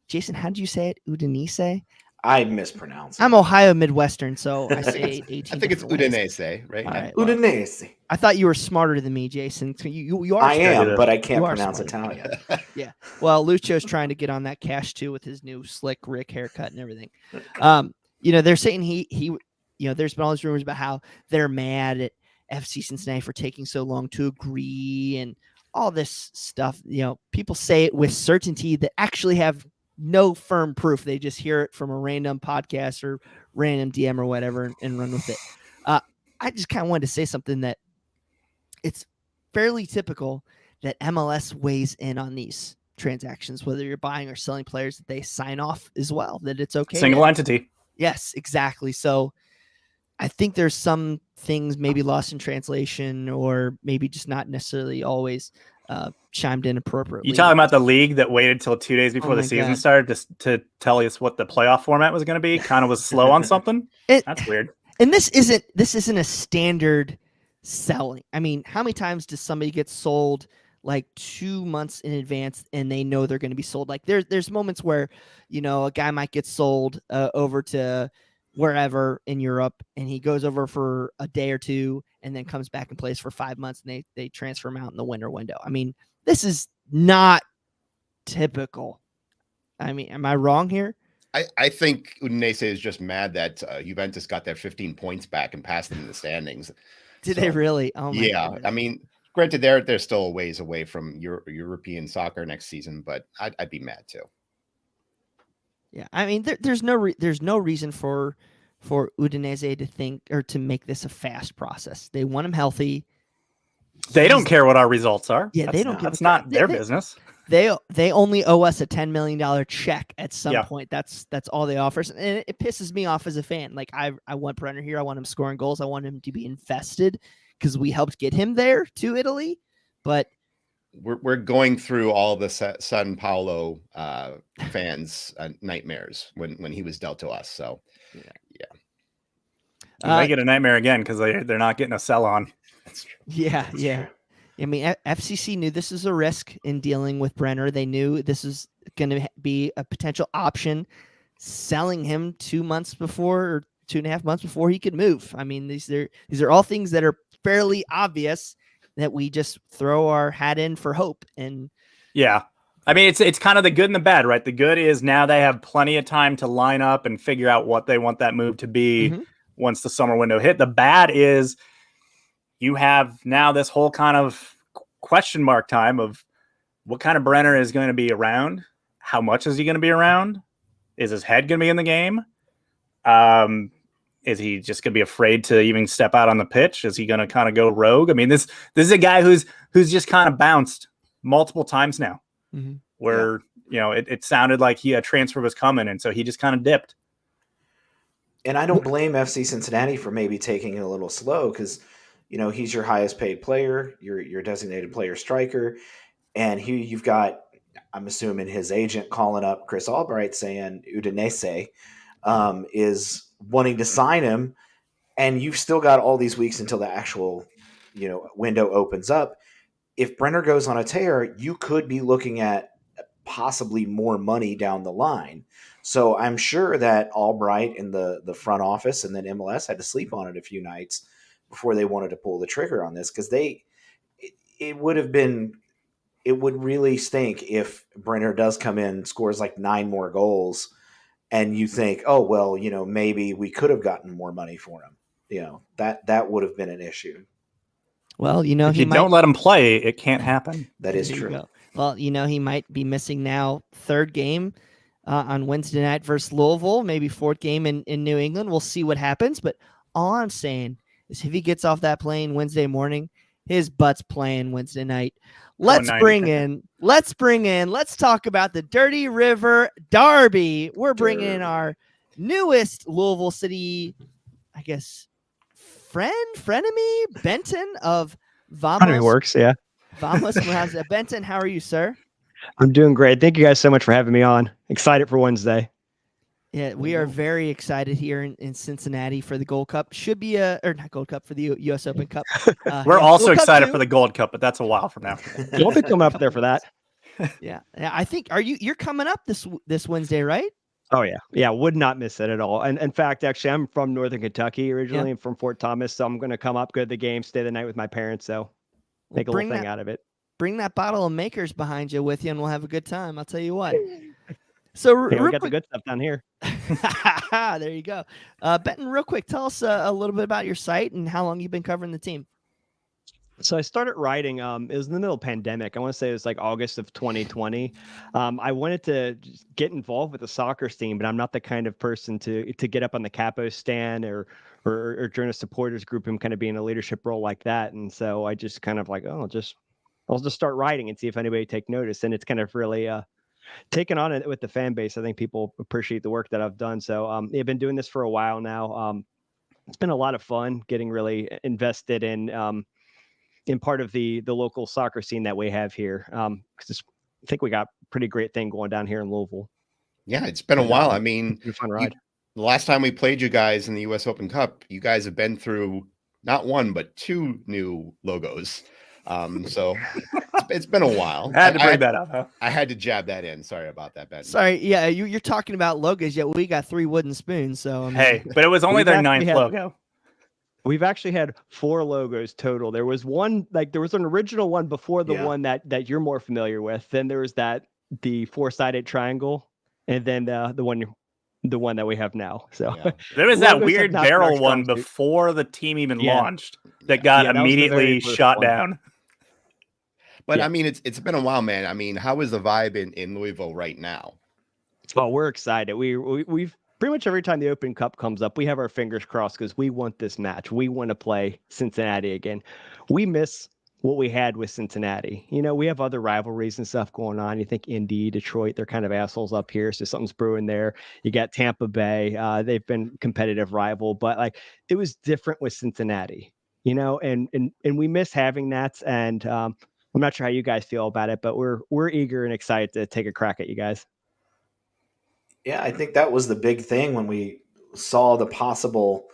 Jason, how did you say it? Udinese? I mispronounce it. I'm Ohio Midwestern, so I say 18. I think it's Udinese, right? All right, Udinese. I thought you were smarter than me, Jason. You are. I am, but I can't pronounce smart. Italian. Yeah. Well, Lucio's trying to get on that cash too with his new slick Rick haircut and everything. They're saying he there's been all these rumors about how they're mad at FC Cincinnati for taking so long to agree and all this stuff. People say it with certainty that actually have no firm proof. They just hear it from a random podcast or random DM or whatever and run with it. I just kind of wanted to say something that it's fairly typical that MLS weighs in on these transactions, whether you're buying or selling players, that they sign off as well, that it's okay. Single entity. Yes, exactly. So I think there's some things maybe lost in translation or maybe just not necessarily always chimed in appropriately. You talking about the league that waited till 2 days before the season started just to tell us what the playoff format was going to be? Kind of was slow on something. That's weird. And this isn't a standard selling. I mean, how many times does somebody get sold like 2 months in advance and they know they're going to be sold? Like there's moments where, a guy might get sold over to wherever in Europe and he goes over for a day or two and then comes back and plays for 5 months and they transfer him out in the winter window. I mean, this is not typical. I mean, am I wrong here? I think Udinese is just mad that Juventus got their 15 points back and passed them in the standings. Did they really? Oh my goodness. I mean, granted, they're still a ways away from European soccer next season, but I'd be mad too. Yeah, I mean, there's no reason for Udinese to think or to make this a fast process. They want him healthy. They don't care what our results are. Yeah, they don't. That's not their business. They only owe us a $10 million check at some point. That's all they offer, and it pisses me off as a fan. Like I want Brenner here. I want him scoring goals. I want him to be invested because we helped get him there to Italy. But we're going through all the San Paulo fans' nightmares when he was dealt to us. So yeah. Make it a nightmare again because they're not getting a sell on. That's true. Yeah. I mean, FCC knew this is a risk in dealing with Brenner. They knew this is going to be a potential option, selling him 2 months before or 2.5 months before he could move. I mean, these are all things that are fairly obvious that we just throw our hat in for hope. And yeah, I mean, it's kind of the good and the bad, right? The good is now they have plenty of time to line up and figure out what they want that move to be once the summer window hit. The bad is you have now this whole kind of question mark time of what kind of Brenner is going to be around. How much is he going to be around? Is his head going to be in the game? Is he just going to be afraid to even step out on the pitch? Is he going to kind of go rogue? I mean, this is a guy who's just kind of bounced multiple times now where, it sounded like a transfer was coming. And so he just kind of dipped. And I don't blame FC Cincinnati for maybe taking it a little slow because, he's your highest paid player, your designated player striker. And you've got, I'm assuming his agent calling up Chris Albright saying Udinese is wanting to sign him. And you've still got all these weeks until the actual, window opens up. If Brenner goes on a tear, you could be looking at possibly more money down the line. So I'm sure that Albright and the front office and then MLS had to sleep on it a few nights before they wanted to pull the trigger on this because it would really stink if Brenner does come in, scores like 9 more goals, and you think, oh, well, maybe we could have gotten more money for him. That would have been an issue. Well, if you don't let him play, it can't happen. That is true. Go. Well, he might be missing now third game on Wednesday night versus Louisville, maybe fourth game in New England. We'll see what happens. But all I'm saying is if he gets off that plane Wednesday morning, his butt's playing Wednesday night. Let's talk about the Dirty River Derby. We're bringing in our newest Louisville City, I guess, frenemy, Benton of Vamos. Frenemy works, yeah. Vamos. Benton, how are you, sir? I'm doing great. Thank you guys so much for having me on. Excited for Wednesday. Yeah, we are very excited here in Cincinnati for the Gold Cup. Should be or not Gold Cup, for the U.S. Open Cup. We're also excited for the Gold Cup, but that's a while from now. You won't be coming up there for that. Yeah. I think you're coming up this Wednesday, right? Oh yeah, would not miss it at all. And in fact, actually, I'm from Northern Kentucky originally. I'm from Fort Thomas, so I'm going to come up, go to the game, stay the night with my parents. So make a little thing out of it. Bring that bottle of Makers behind you with you, and we'll have a good time. I'll tell you what. So we got the good stuff down here. There you go. Benton, real quick, tell us a little bit about your site and how long you've been covering the team. So I started writing, it was in the middle of the pandemic. I want to say it was like August of 2020. I wanted to just get involved with the soccer scene, but I'm not the kind of person to get up on the capo stand or join a supporters group and kind of be in a leadership role like that. And so I just kind of like, I'll just start writing and see if anybody take notice. And it's kind of really taken on it with the fan base. I think people appreciate the work that I've done. So I've been doing this for a while now. It's been a lot of fun getting really invested in part of the local soccer scene that we have here. Because I think we got a pretty great thing going down here in Louisville. Yeah, it's been a while. I mean, it's a fun ride. The last time we played you guys in the U.S. Open Cup, you guys have been through not one, but two new logos. So it's been a while. I had to bring that up, huh? I had to jab that in. Sorry about that, Ben. Sorry. Yeah, you're talking about logos, yet we got 3 wooden spoons. So hey, but it was only their 9th logo. We've actually had 4 logos total. There was one, there was an original one before the one that you're more familiar with. Then there was the 4-sided triangle, and then the one that we have now. So there was that weird barrel one before the team even launched that got immediately shot down. But I mean, it's been a while, man. I mean, how is the vibe in Louisville right now? Well, we're excited. We've pretty much every time the Open Cup comes up, we have our fingers crossed because we want this match. We want to play Cincinnati again. We miss what we had with Cincinnati. We have other rivalries and stuff going on. You think Indy, Detroit, they're kind of assholes up here. So something's brewing there. You got Tampa Bay. They've been competitive rival, but it was different with Cincinnati, and we miss having that. And I'm not sure how you guys feel about it, but we're eager and excited to take a crack at you guys. Yeah, I think that was the big thing when we saw the possible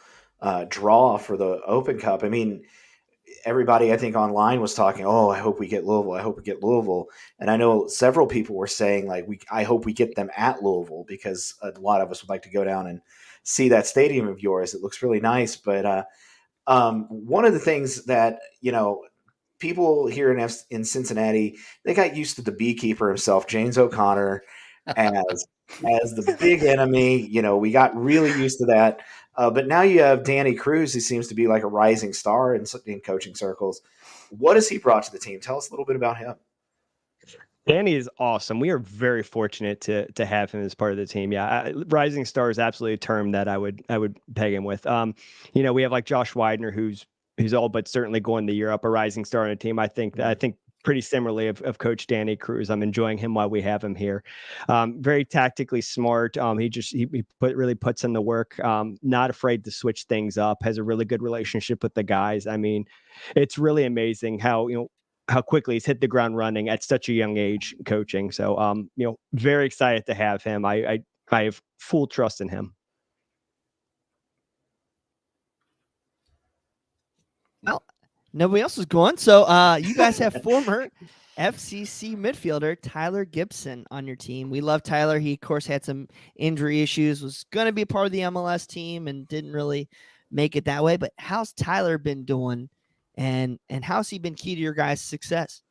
draw for the Open Cup. I mean, everybody I think online was talking, oh, I hope we get Louisville. I hope we get Louisville. And I know several people were saying I hope we get them at Louisville because a lot of us would like to go down and see that stadium of yours. It looks really nice. But one of the things that, people here in Cincinnati, they got used to the beekeeper himself, James O'Connor, as the big enemy. We got really used to that. But now you have Danny Cruz, who seems to be like a rising star in coaching circles. What has he brought to the team? Tell us a little bit about him. Danny is awesome. We are very fortunate to have him as part of the team. Yeah, rising star is absolutely a term that I would peg him with. We have Josh Widener, who's all but certainly going to Europe, a rising star on a team. I think pretty similarly of Coach Danny Cruz. I'm enjoying him while we have him here. Very tactically smart. He really puts in the work. Not afraid to switch things up. Has a really good relationship with the guys. I mean, it's really amazing how quickly he's hit the ground running at such a young age coaching. So very excited to have him. I have full trust in him. Well, nobody else is going. So you guys have former FCC midfielder Tyler Gibson on your team. We love Tyler. He, of course, had some injury issues, was going to be part of the MLS team and didn't really make it that way. But how's Tyler been doing, and how's he been key to your guys' success?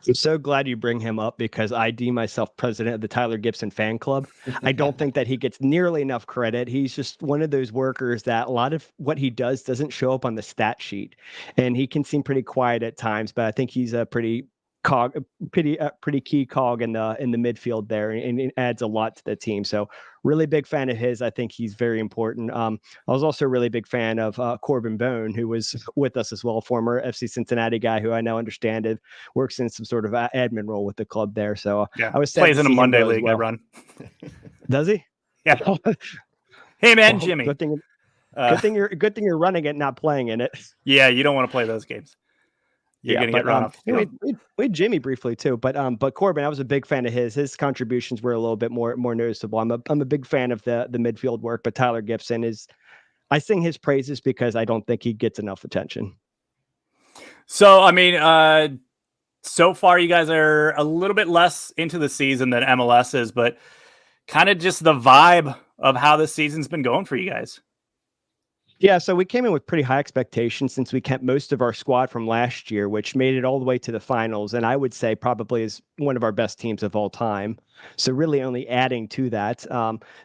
I'm so glad you bring him up because I deem myself president of the Tyler Gibson fan club. I don't think that he gets nearly enough credit. He's just one of those workers that a lot of what he does doesn't show up on the stat sheet, and he can seem pretty quiet at times. But I think he's a pretty key cog in the midfield there, and it adds a lot to the team. So really big fan of his. I think he's very important. I was also a really big fan of Corbin Bone, who was with us as well, former FC Cincinnati guy who I now understand it works in some sort of admin role with the club there. So Yeah, I was plays in a Monday league I run. Does he? Yeah. Hey man, Well, Jimmy. Good thing you're running it, not playing in it. Yeah, you don't want to play those games. You're gonna get run off. We had Jimmy briefly too, but Corbin, I was a big fan of his. His contributions were a little bit more noticeable. I'm a big fan of the midfield work, but Tyler Gibson I sing his praises because I don't think he gets enough attention. So I mean, so far you guys are a little bit less into the season than MLS is, but kind of just the vibe of how this season's been going for you guys. Yeah, so we came in with pretty high expectations since we kept most of our squad from last year, which made it all the way to the finals. And I would say probably is one of our best teams of all time. So really only adding to that.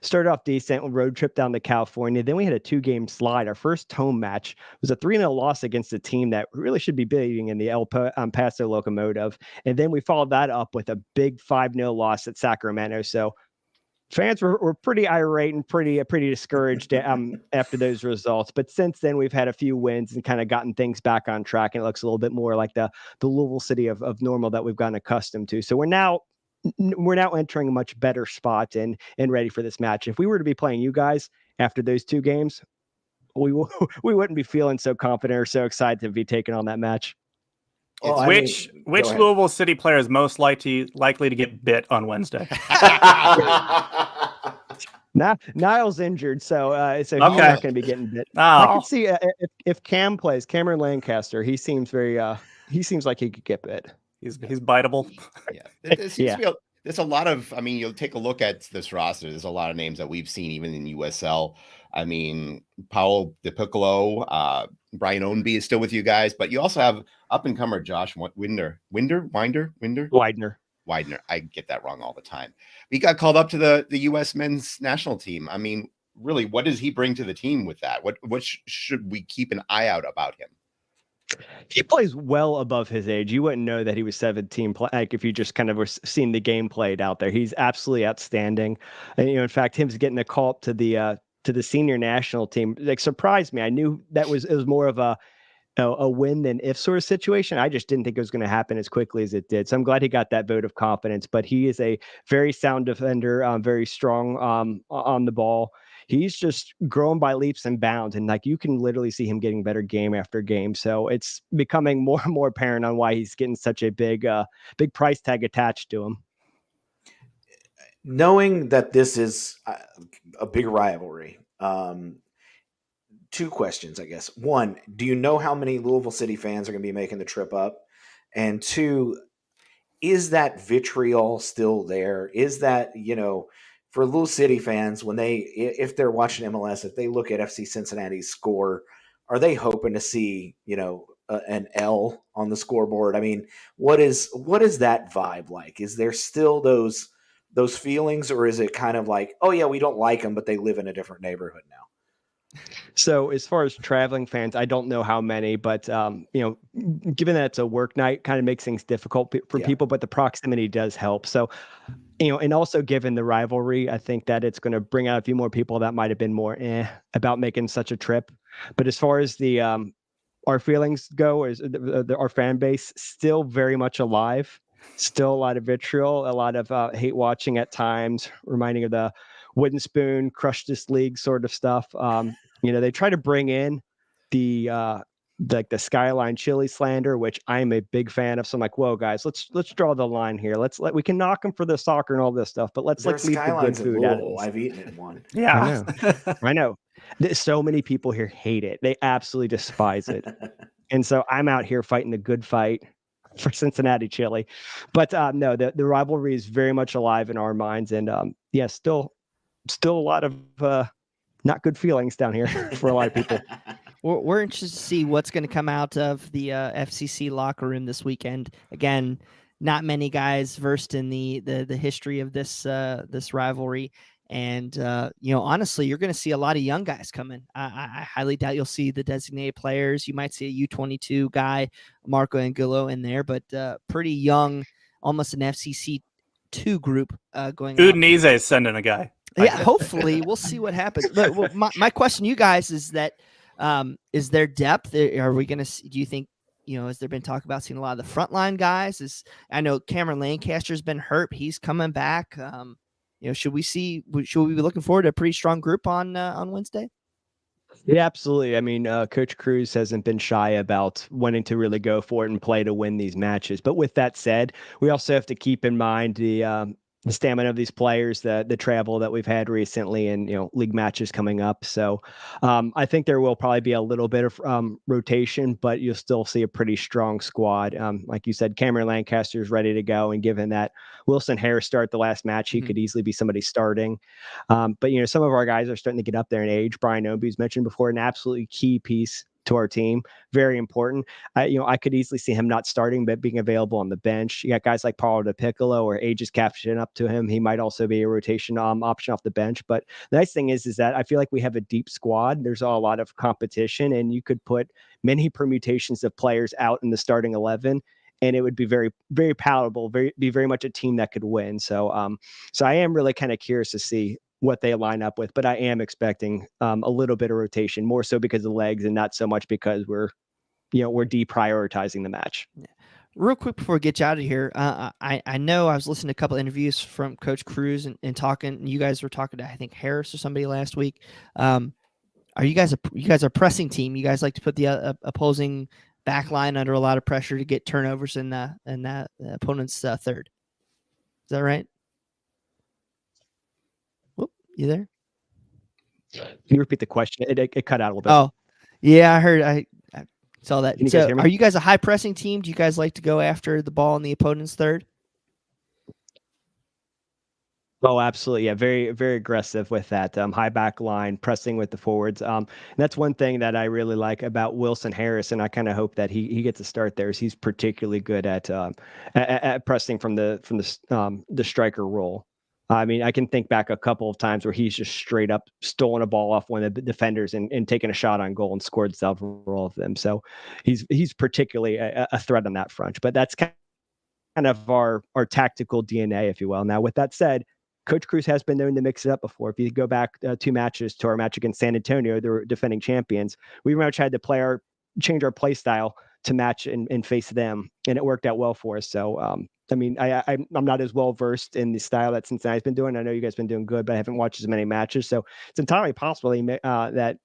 Started off decent, road trip down to California. Then we had a 2-game slide. Our first home match was a 3-0 loss against a team that really should be beating in the El Paso Locomotive. And then we followed that up with a big 5-0 loss at Sacramento. So fans were pretty irate and pretty discouraged after those results. But since then, we've had a few wins and kind of gotten things back on track. And it looks a little bit more like the Louisville City of normal that we've gotten accustomed to. So we're now entering a much better spot and ready for this match. If we were to be playing you guys after those 2 games, we wouldn't be feeling so confident or so excited to be taking on that match. Well, Which Louisville City player is most likely to get bit on Wednesday? Niall's injured, so he's not going to be getting bit. Oh. I can see if Cam plays, Cameron Lancaster, he seems like he could get bit. He's biteable. Yeah. There's a lot of, I mean, you'll take a look at this roster. There's a lot of names that we've seen even in USL. I mean, Paolo Di Piccolo, Brian Ownby is still with you guys, but you also have up-and-comer Josh Widener. I get that wrong all the time. He got called up to the U.S. men's national team. I mean, really, what does he bring to the team with that? What should we keep an eye out about him? He plays well above his age. You wouldn't know that he was 17, like if you just kind of were seeing the game played out there. He's absolutely outstanding. And, in fact, him getting a call up to the senior national team, like, surprised me. I knew it was more of a win than if sort of situation. I just didn't think it was going to happen as quickly as it did. So I'm glad he got that vote of confidence, but he is a very sound defender, very strong on the ball. He's just growing by leaps and bounds, and like you can literally see him getting better game after game. So it's becoming more and more apparent on why he's getting such a big price tag attached to him. Knowing that this is a big rivalry, 2 questions, I guess. 1, do you know how many Louisville City fans are going to be making the trip up? And 2, is that vitriol still there? Is that, for Louisville City fans, if they're watching MLS, if they look at FC Cincinnati's score, are they hoping to see, an L on the scoreboard? I mean, what is that vibe like? Is there still those feelings, or is it kind of like, oh yeah, we don't like them, but they live in a different neighborhood now? So as far as traveling fans, I don't know how many, but given that it's a work night, kind of makes things difficult for people, but the proximity does help. So, and also given the rivalry, I think that it's going to bring out a few more people that might have been more about making such a trip. But as far as the our feelings go, is our fan base still very much alive, still a lot of vitriol, a lot of hate watching at times, reminding of the wooden spoon, crush this league sort of stuff. They try to bring in the Skyline Chili slander, which I'm a big fan of. So I'm like, whoa, guys, let's draw the line here. We can knock them for the soccer and all this stuff, but let's leave the good food out of it. I've eaten it one. Yeah, I know. So many people here hate it. They absolutely despise it. And so I'm out here fighting the good fight for Cincinnati chili. But no, the rivalry is very much alive in our minds. And still a lot of not good feelings down here for a lot of people. We're interested to see what's going to come out of the FCC locker room this weekend. Again, not many guys versed in the history of this rivalry. And, honestly, you're going to see a lot of young guys coming. I highly doubt you'll see the designated players. You might see a U22 guy, Marco Angulo, in there, but pretty young, almost an FCC2 group going out. Udinese is sending a guy. Yeah, hopefully we'll see what happens. But my question to you guys is that is there depth? Are we going to? Do you think has there been talk about seeing a lot of the frontline guys? I know Cameron Lancaster's been hurt. He's coming back. Should we be looking forward to a pretty strong group on Wednesday? Yeah, absolutely. I mean, Coach Cruz hasn't been shy about wanting to really go for it and play to win these matches. But with that said, we also have to keep in mind the stamina of these players, the travel that we've had recently, and league matches coming up. So I think there will probably be a little bit of rotation, but you'll still see a pretty strong squad. Like you said, Cameron Lancaster is ready to go, and given that Wilson Harris started the last match, he could easily be somebody starting. But some of our guys are starting to get up there in age. Brian Obi's mentioned before, an absolutely key piece to our team, very important. I could easily see him not starting, but being available on the bench. You got guys like Paulo De Piccolo, or age is catching up to him. He might also be a rotation option off the bench. But the nice thing is that I feel like we have a deep squad. There's a lot of competition, and you could put many permutations of players out in the starting 11, and it would be very, very palatable, be very much a team that could win. So, so I am really kind of curious to see what they line up with, but I am expecting a little bit of rotation, more so because of legs and not so much because we're deprioritizing the match. Yeah. Real quick before we get you out of here, I know I was listening to a couple of interviews from Coach Cruz and talking. You guys were talking to, I think, Harris or somebody last week. Are you guys a pressing team? You guys like to put the opposing back line under a lot of pressure to get turnovers in the opponent's third. Is that right? You there? Can you repeat the question? It cut out a little bit. Oh, yeah, I heard. I saw that. Can you guys hear me? Are you guys a high pressing team? Do you guys like to go after the ball in the opponent's third? Oh, absolutely. Yeah, very, very aggressive with that high back line, pressing with the forwards. And that's one thing that I really like about Wilson Harris, and I kind of hope that he gets a start there. Is he's particularly good at pressing from the striker role. I mean, I can think back a couple of times where he's just straight up stolen a ball off one of the defenders and taken a shot on goal and scored several of them. So he's particularly a threat on that front. But that's kind of our tactical DNA, if you will. Now, with that said, Coach Cruz has been known to mix it up before. If you go back 2 matches to our match against San Antonio, they were defending champions. We pretty much had to change our play style to match and face them, and it worked out well for us. So, I mean, I'm not as well versed in the style that Cincinnati's been doing. I know you guys have been doing good, but I haven't watched as many matches. So it's entirely possible that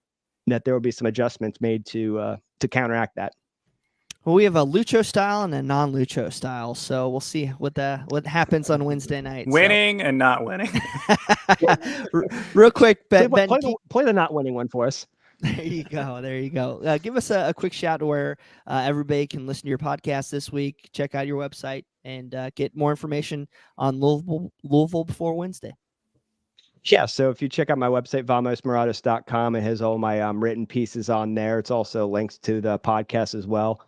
there will be some adjustments made to counteract that. Well, we have a Lucho style and a non-Lucho style, so we'll see what happens on Wednesday night. Winning and not winning. Real quick, Ben, play the not winning one for us. There you go. Give us a quick shout to where everybody can listen to your podcast this week. Check out your website and get more information on Louisville before Wednesday. Yeah, so if you check out my website, vamosmorados.com, it has all my written pieces on there. It's also links to the podcast as well.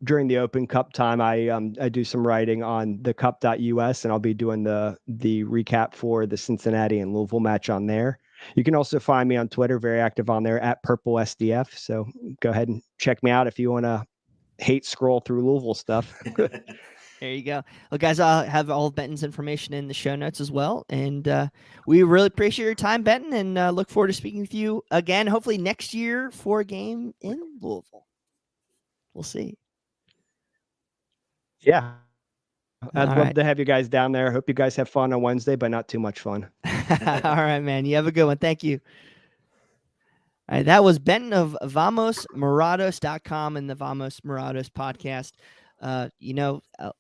During the Open Cup time, I do some writing on the cup.us, and I'll be doing the recap for the Cincinnati and Louisville match on there. You can also find me on Twitter, very active on there, at PurpleSDF. So go ahead and check me out if you want to hate scroll through Louisville stuff. There you go. Well, guys, I'll have all of Benton's information in the show notes as well. And we really appreciate your time, Benton, and look forward to speaking with you again, hopefully next year for a game in Louisville. We'll see. Yeah. I'd love to have you guys down there. I hope you guys have fun on Wednesday, but not too much fun. All right, man. You have a good one. Thank you. All right, that was Benton of VamosMorados.com and the Vamos Morados podcast. A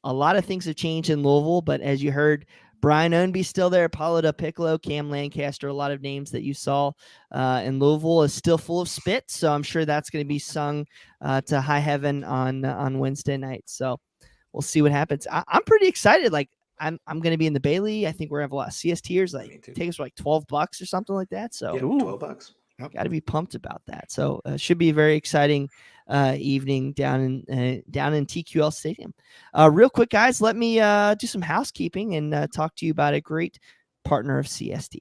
lot of things have changed in Louisville, but as you heard, Brian Ownby's still there, Paulo De Piccolo, Cam Lancaster, a lot of names that you saw in Louisville is still full of spit. So I'm sure that's going to be sung to high heaven on Wednesday night. So we'll see what happens. I'm pretty excited. Like I'm going to be in the Bailey. I think we're going to have a lot of CSTers. Like take us for like $12 or something like that. So $12. Got to be pumped about that. So it should be a very exciting evening down in TQL Stadium. Real quick, guys, let me do some housekeeping and talk to you about a great partner of CST.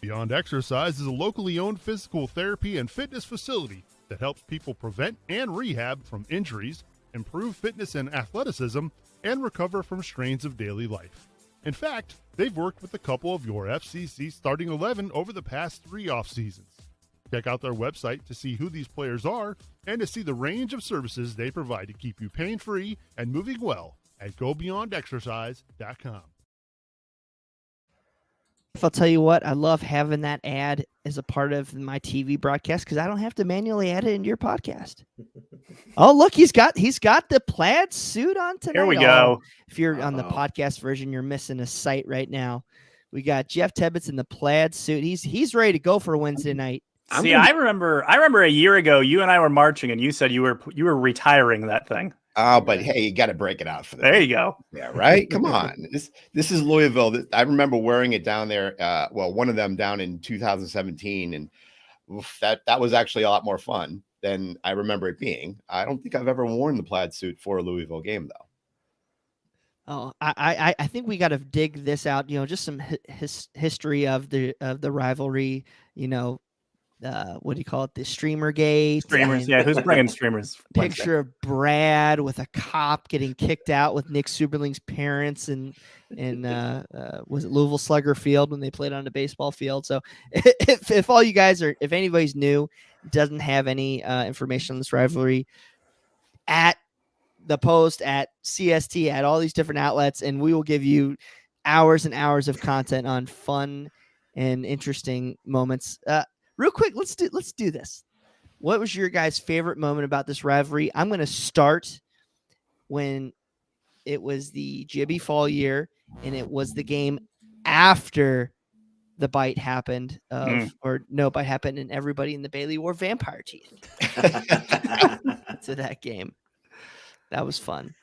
Beyond Exercise is a locally owned physical therapy and fitness facility that helps people prevent and rehab from injuries, improve fitness and athleticism, and recover from strains of daily life. In fact, they've worked with a couple of your FCC starting 11 over the past 3 off seasons. Check out their website to see who these players are and to see the range of services they provide to keep you pain-free and moving well at GoBeyondExercise.com. I'll tell you what, I love having that ad as a part of my TV broadcast because I don't have to manually add it into your podcast. Oh, look, he's got the plaid suit on tonight. Here we go. If you're on the podcast version, you're missing a sight right now. We got Jeff Tebbets in the plaid suit. He's ready to go for Wednesday night. See, I remember a year ago, you and I were marching, and you said you were retiring that thing. Oh, but hey, you got to break it out for them. There you go. Yeah, right. Come on. This is Louisville. I remember wearing it down there. One of them down in 2017, and that was actually a lot more fun than I remember it being. I don't think I've ever worn the plaid suit for a Louisville game, though. Oh, I think we got to dig this out. Just some history of the rivalry. What do you call it? The streamer gate. Streamers, yeah. Who's bringing streamers? Picture of Brad with a cop getting kicked out with Nick Suberling's parents and was it Louisville Slugger Field when they played on a baseball field? So if all you guys if anybody's new, doesn't have any information on this rivalry, at the Post, at CST, at all these different outlets, and we will give you hours and hours of content on fun and interesting moments. Real quick, let's do this. What was your guys' favorite moment about this rivalry? I'm going to start when it was the Jibby Fall year, and it was the game after the bite happened, or no bite happened, and everybody in the Bailey wore vampire teeth to that game. That was fun.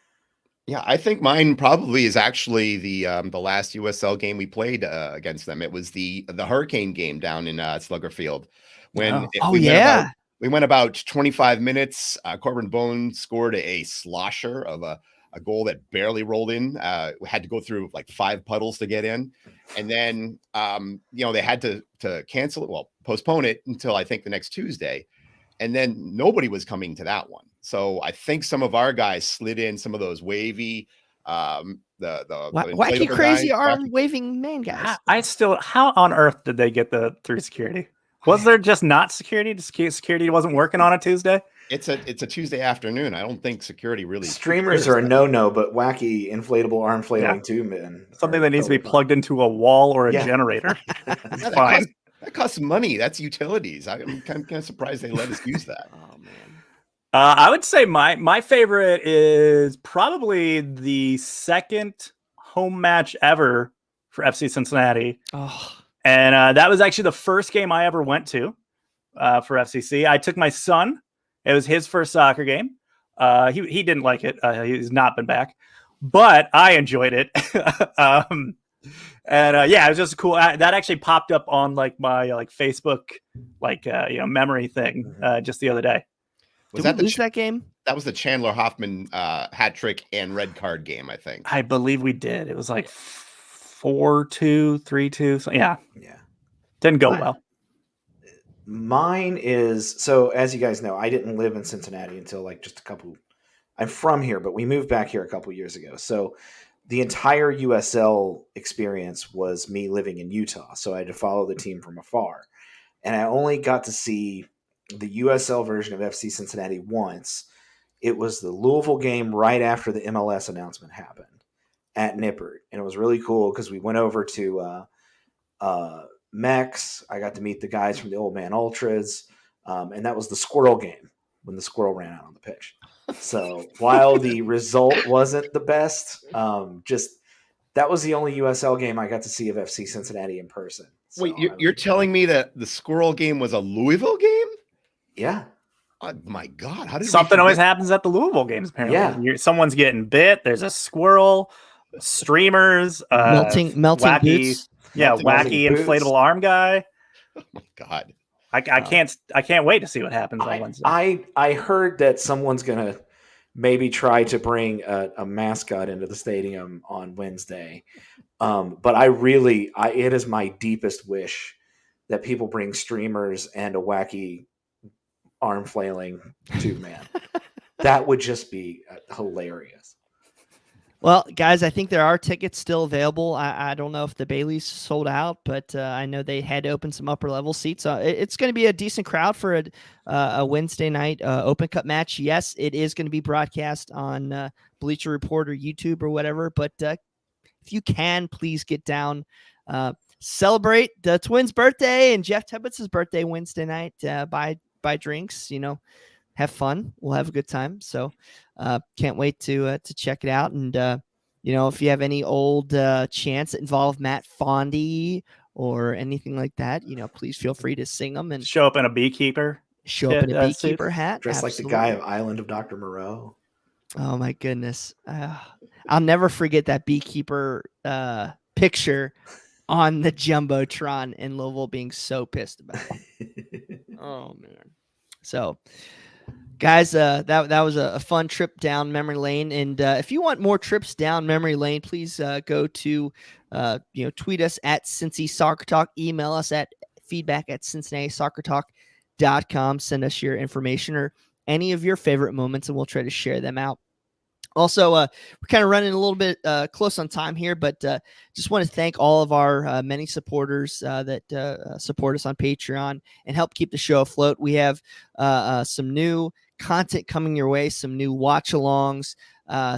Yeah, I think mine probably is actually the last USL game we played against them. It was the Hurricane game down in Slugger Field. When we went about 25 minutes. Corbin Bone scored a slosher of a goal that barely rolled in. We had to go through like 5 puddles to get in, and then they had to cancel it, postpone it until I think the next Tuesday, and then nobody was coming to that one. So I think some of our guys slid in some of those wavy, the wacky, crazy arm waving man guys. How on earth did they get through security? Was there just not security? Security wasn't working on a Tuesday? It's a Tuesday afternoon. I don't think security really. Streamers are a no-no, but wacky inflatable arm flailing too, man. Something that needs to be plugged into a wall or a generator. It's fine. That costs money. That's utilities. I'm kind of surprised they let us use that. Oh man. I would say my favorite is probably the second home match ever for FC Cincinnati. Oh. And that was actually the first game I ever went to for FCC. I took my son. It was his first soccer game. He didn't like it. He's not been back, but I enjoyed it. It was just cool. That actually popped up on like my Facebook memory thing just the other day. Did we lose that game? That was the Chandler Hoffman hat trick and red card game, I think. I believe we did. It was like 4-2, 3-2. So yeah. Didn't go well. Mine is, so as you guys know, I didn't live in Cincinnati until I'm from here, but we moved back here a couple years ago. So the entire USL experience was me living in Utah. So I had to follow the team from afar. And I only got to see the USL version of FC Cincinnati once. It was the Louisville game right after the MLS announcement happened at Nippert. And it was really cool because we went over to Mex. I got to meet the guys from the Old Man Ultras. And that was the Squirrel game when the squirrel ran out on the pitch. So while the result wasn't the best, that was the only USL game I got to see of FC Cincinnati in person. So wait, you're telling me that the Squirrel game was a Louisville game? Yeah. Oh my God. How did something always happens at the Louisville games, apparently? Yeah. Someone's getting bit. There's a squirrel, streamers, melting wacky, boots. Yeah, wacky inflatable arm guy. Oh my God. I can't wait to see what happens on Wednesday. I heard that someone's gonna maybe try to bring a mascot into the stadium on Wednesday. But it is my deepest wish that people bring streamers and a wacky arm flailing tube man. That would just be hilarious. Well, guys, I think there are tickets still available. I don't know if the Bailey's sold out, but I know they had to open some upper level seats. It's going to be a decent crowd for a Wednesday night Open Cup match. Yes, it is going to be broadcast on Bleacher Report or YouTube or whatever. But if you can, please get down, celebrate the Twins' birthday and Jeff Tebbett's birthday Wednesday night. Buy drinks, have fun. We'll have a good time. So can't wait to check it out. And, if you have any old chants that involve Matt Fondy or anything like that, please feel free to sing them and show up in a beekeeper. Hat. Dressed like the guy of Island of Dr. Moreau. Oh my goodness. I'll never forget that beekeeper picture on the Jumbotron in Louisville being so pissed about it. Oh man. So guys, that was a fun trip down memory lane. And if you want more trips down memory lane, please go to tweet us at Cincy Soccer Talk, email us at feedback@CincinnatiSoccerTalk.com. Send us your information or any of your favorite moments, and we'll try to share them out. Also, we're kind of running a little bit close on time here, but just want to thank all of our many supporters that support us on Patreon and help keep the show afloat. We have some new content coming your way, some new watch-alongs,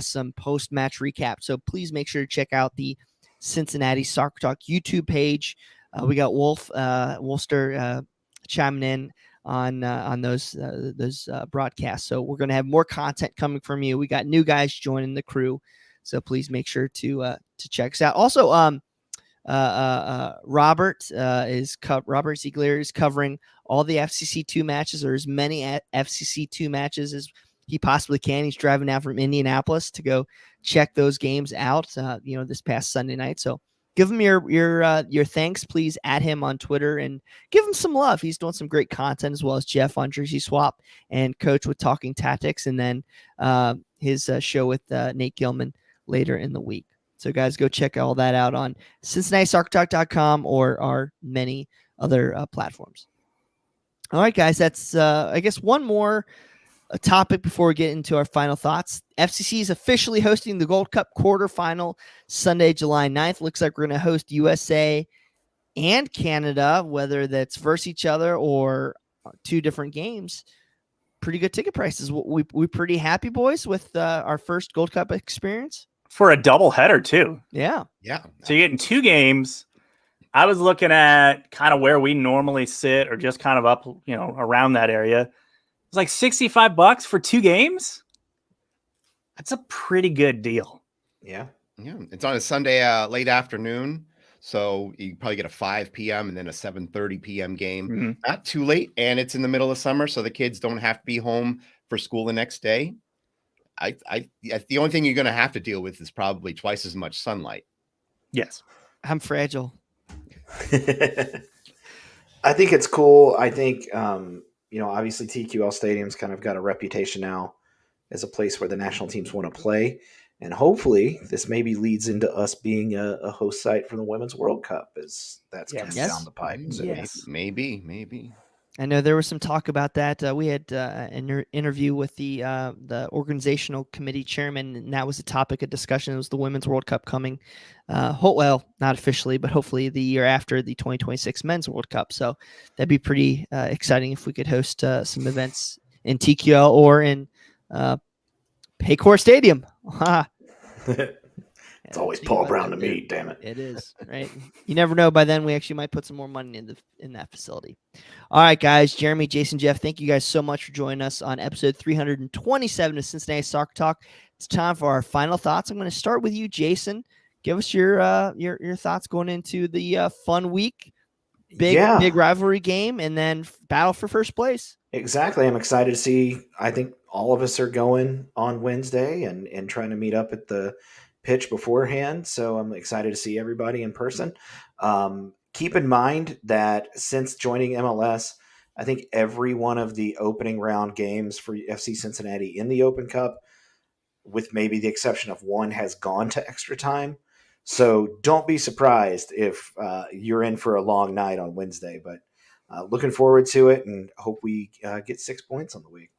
some post-match recap. So please make sure to check out the Cincinnati Soccer Talk YouTube page. We got Wolster chiming in on those broadcasts. So we're going to have more content coming from you. We got new guys joining the crew, so please make sure to check us out. Also, Robert Ziegler is covering all the FCC2 matches, or as many FCC2 matches as he possibly can. He's driving out from Indianapolis to go check those games out. This past Sunday night. So give him your thanks. Please add him on Twitter and give him some love. He's doing some great content, as well as Jeff on Jersey Swap and Coach with Talking Tactics, and then his show with Nate Gilman later in the week. So guys, go check all that out on CincinnatiSoccerTalk.com or our many other platforms. All right, guys, that's I guess one more topic before we get into our final thoughts. FCC is officially hosting the Gold Cup quarterfinal Sunday, July 9th. Looks like we're going to host USA and Canada, whether that's versus each other or two different games. Pretty good ticket prices. We pretty happy, boys, with our first Gold Cup experience? For a doubleheader, too. Yeah. So you're getting two games. I was looking at kind of where we normally sit, or just kind of up, around that area. It's like $65 for two games. That's a pretty good deal. Yeah. It's on a Sunday late afternoon, so you probably get a 5 p.m. and then a 7:30 p.m. game. Mm-hmm. Not too late, and it's in the middle of summer, so the kids don't have to be home for school the next day. The only thing you're going to have to deal with is probably twice as much sunlight. Yes. I'm fragile. I think it's cool. I think, obviously TQL Stadium's kind of got a reputation now as a place where the national teams want to play. And hopefully this maybe leads into us being a host site for the Women's World Cup, as that's coming down the pipe. So Maybe. I know there was some talk about that. We had an interview with the organizational committee chairman, and that was a topic of discussion. It was the Women's World Cup coming, not officially, but hopefully the year after the 2026 Men's World Cup. So that'd be pretty exciting if we could host some events in TQL or in Paycor Stadium. It's always Paul Brown to me, damn it. It is, right? You never know. By then, we actually might put some more money in that facility. All right, guys. Jeremy, Jason, Jeff, thank you guys so much for joining us on episode 327 of Cincinnati Soccer Talk. It's time for our final thoughts. I'm going to start with you, Jason. Give us your thoughts going into the fun week, big rivalry game, and then battle for first place. Exactly. I'm excited to see. I think all of us are going on Wednesday and trying to meet up at the pitch beforehand. So I'm excited to see everybody in person. Keep in mind that since joining MLS, I think every one of the opening round games for FC Cincinnati in the Open Cup, with maybe the exception of one, has gone to extra time. So don't be surprised if you're in for a long night on Wednesday. But looking forward to it and hope we get 6 points on the week.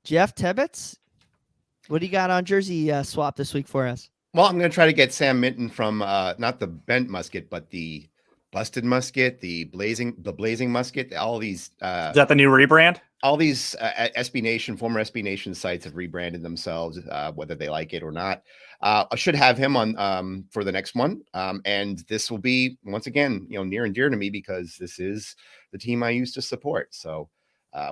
Jeff Tebbets, what do you got on jersey swap this week for us? Well, I'm going to try to get Sam Minton from not the bent musket, but the busted musket, the blazing musket. All these Is that the new rebrand? All these SB Nation, former SB Nation sites have rebranded themselves, whether they like it or not. I should have him on for the next one, and this will be once again, near and dear to me because this is the team I used to support. So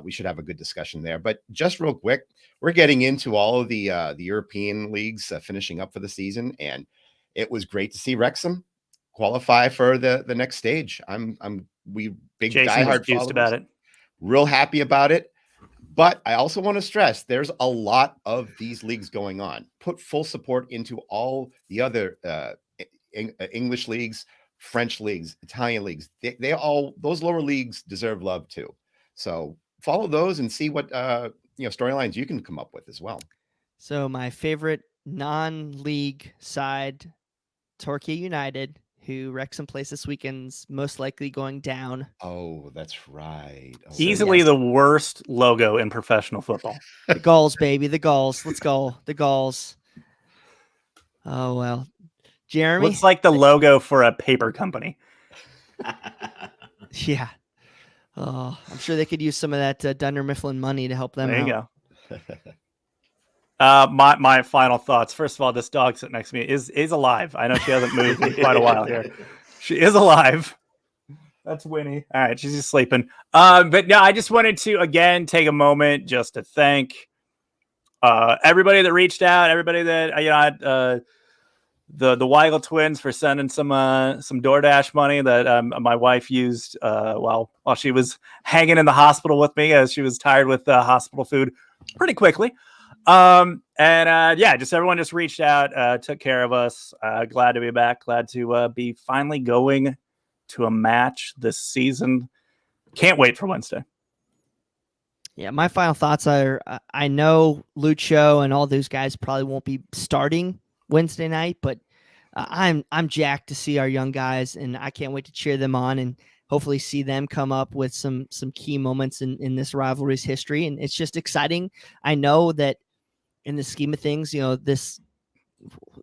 we should have a good discussion there. But just real quick, we're getting into all of the European leagues finishing up for the season, and it was great to see Wrexham qualify for the next stage. We big Jason was diehard juiced followers, about it. real happy about it. But I also want to stress there's a lot of these leagues going on. Put full support into all the other English leagues, French leagues, Italian leagues. They all, those lower leagues deserve love too. So follow those and see what storylines you can come up with as well. So my favorite non-league side, Torquay United, who Wrexham plays this weekend's most likely going down. Oh, that's right. Oh, Easily the worst logo in professional football. The Gulls, baby. The Gulls. Let's go. The Gulls. Oh, well. Jeremy? Looks like the logo for a paper company. Yeah. Oh, I'm sure they could use some of that Dunder Mifflin money to help them There you out. go. My final thoughts. First of all, this dog sitting next to me is alive. I know she hasn't moved in quite a while here. She is alive. That's Winnie. All right, she's just sleeping. But no, I just wanted to again take a moment just to thank everybody that reached out, everybody that the Weigel twins for sending some DoorDash money that my wife used while she was hanging in the hospital with me, as she was tired with hospital food pretty quickly. Just everyone just reached out, took care of us. Glad to be back. Glad to be finally going to a match this season. Can't wait for Wednesday. Yeah, my final thoughts are I know Lucho and all those guys probably won't be starting Wednesday night, but I'm jacked to see our young guys, and I can't wait to cheer them on and hopefully see them come up with some key moments in this rivalry's history. And it's just exciting. I know that in the scheme of things, this,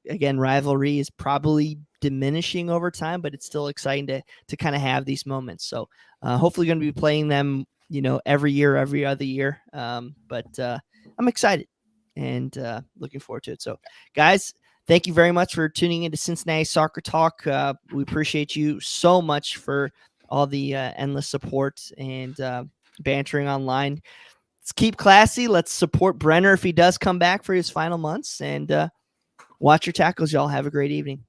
again, rivalry is probably diminishing over time, but it's still exciting to kind of have these moments. So hopefully going to be playing them, every year, every other year. But I'm excited and looking forward to it. So guys, thank you very much for tuning into Cincinnati Soccer Talk. We appreciate you so much for all the endless support and bantering online. Let's keep classy. Let's support Brenner if he does come back for his final months, and watch your tackles, y'all. Have a great evening.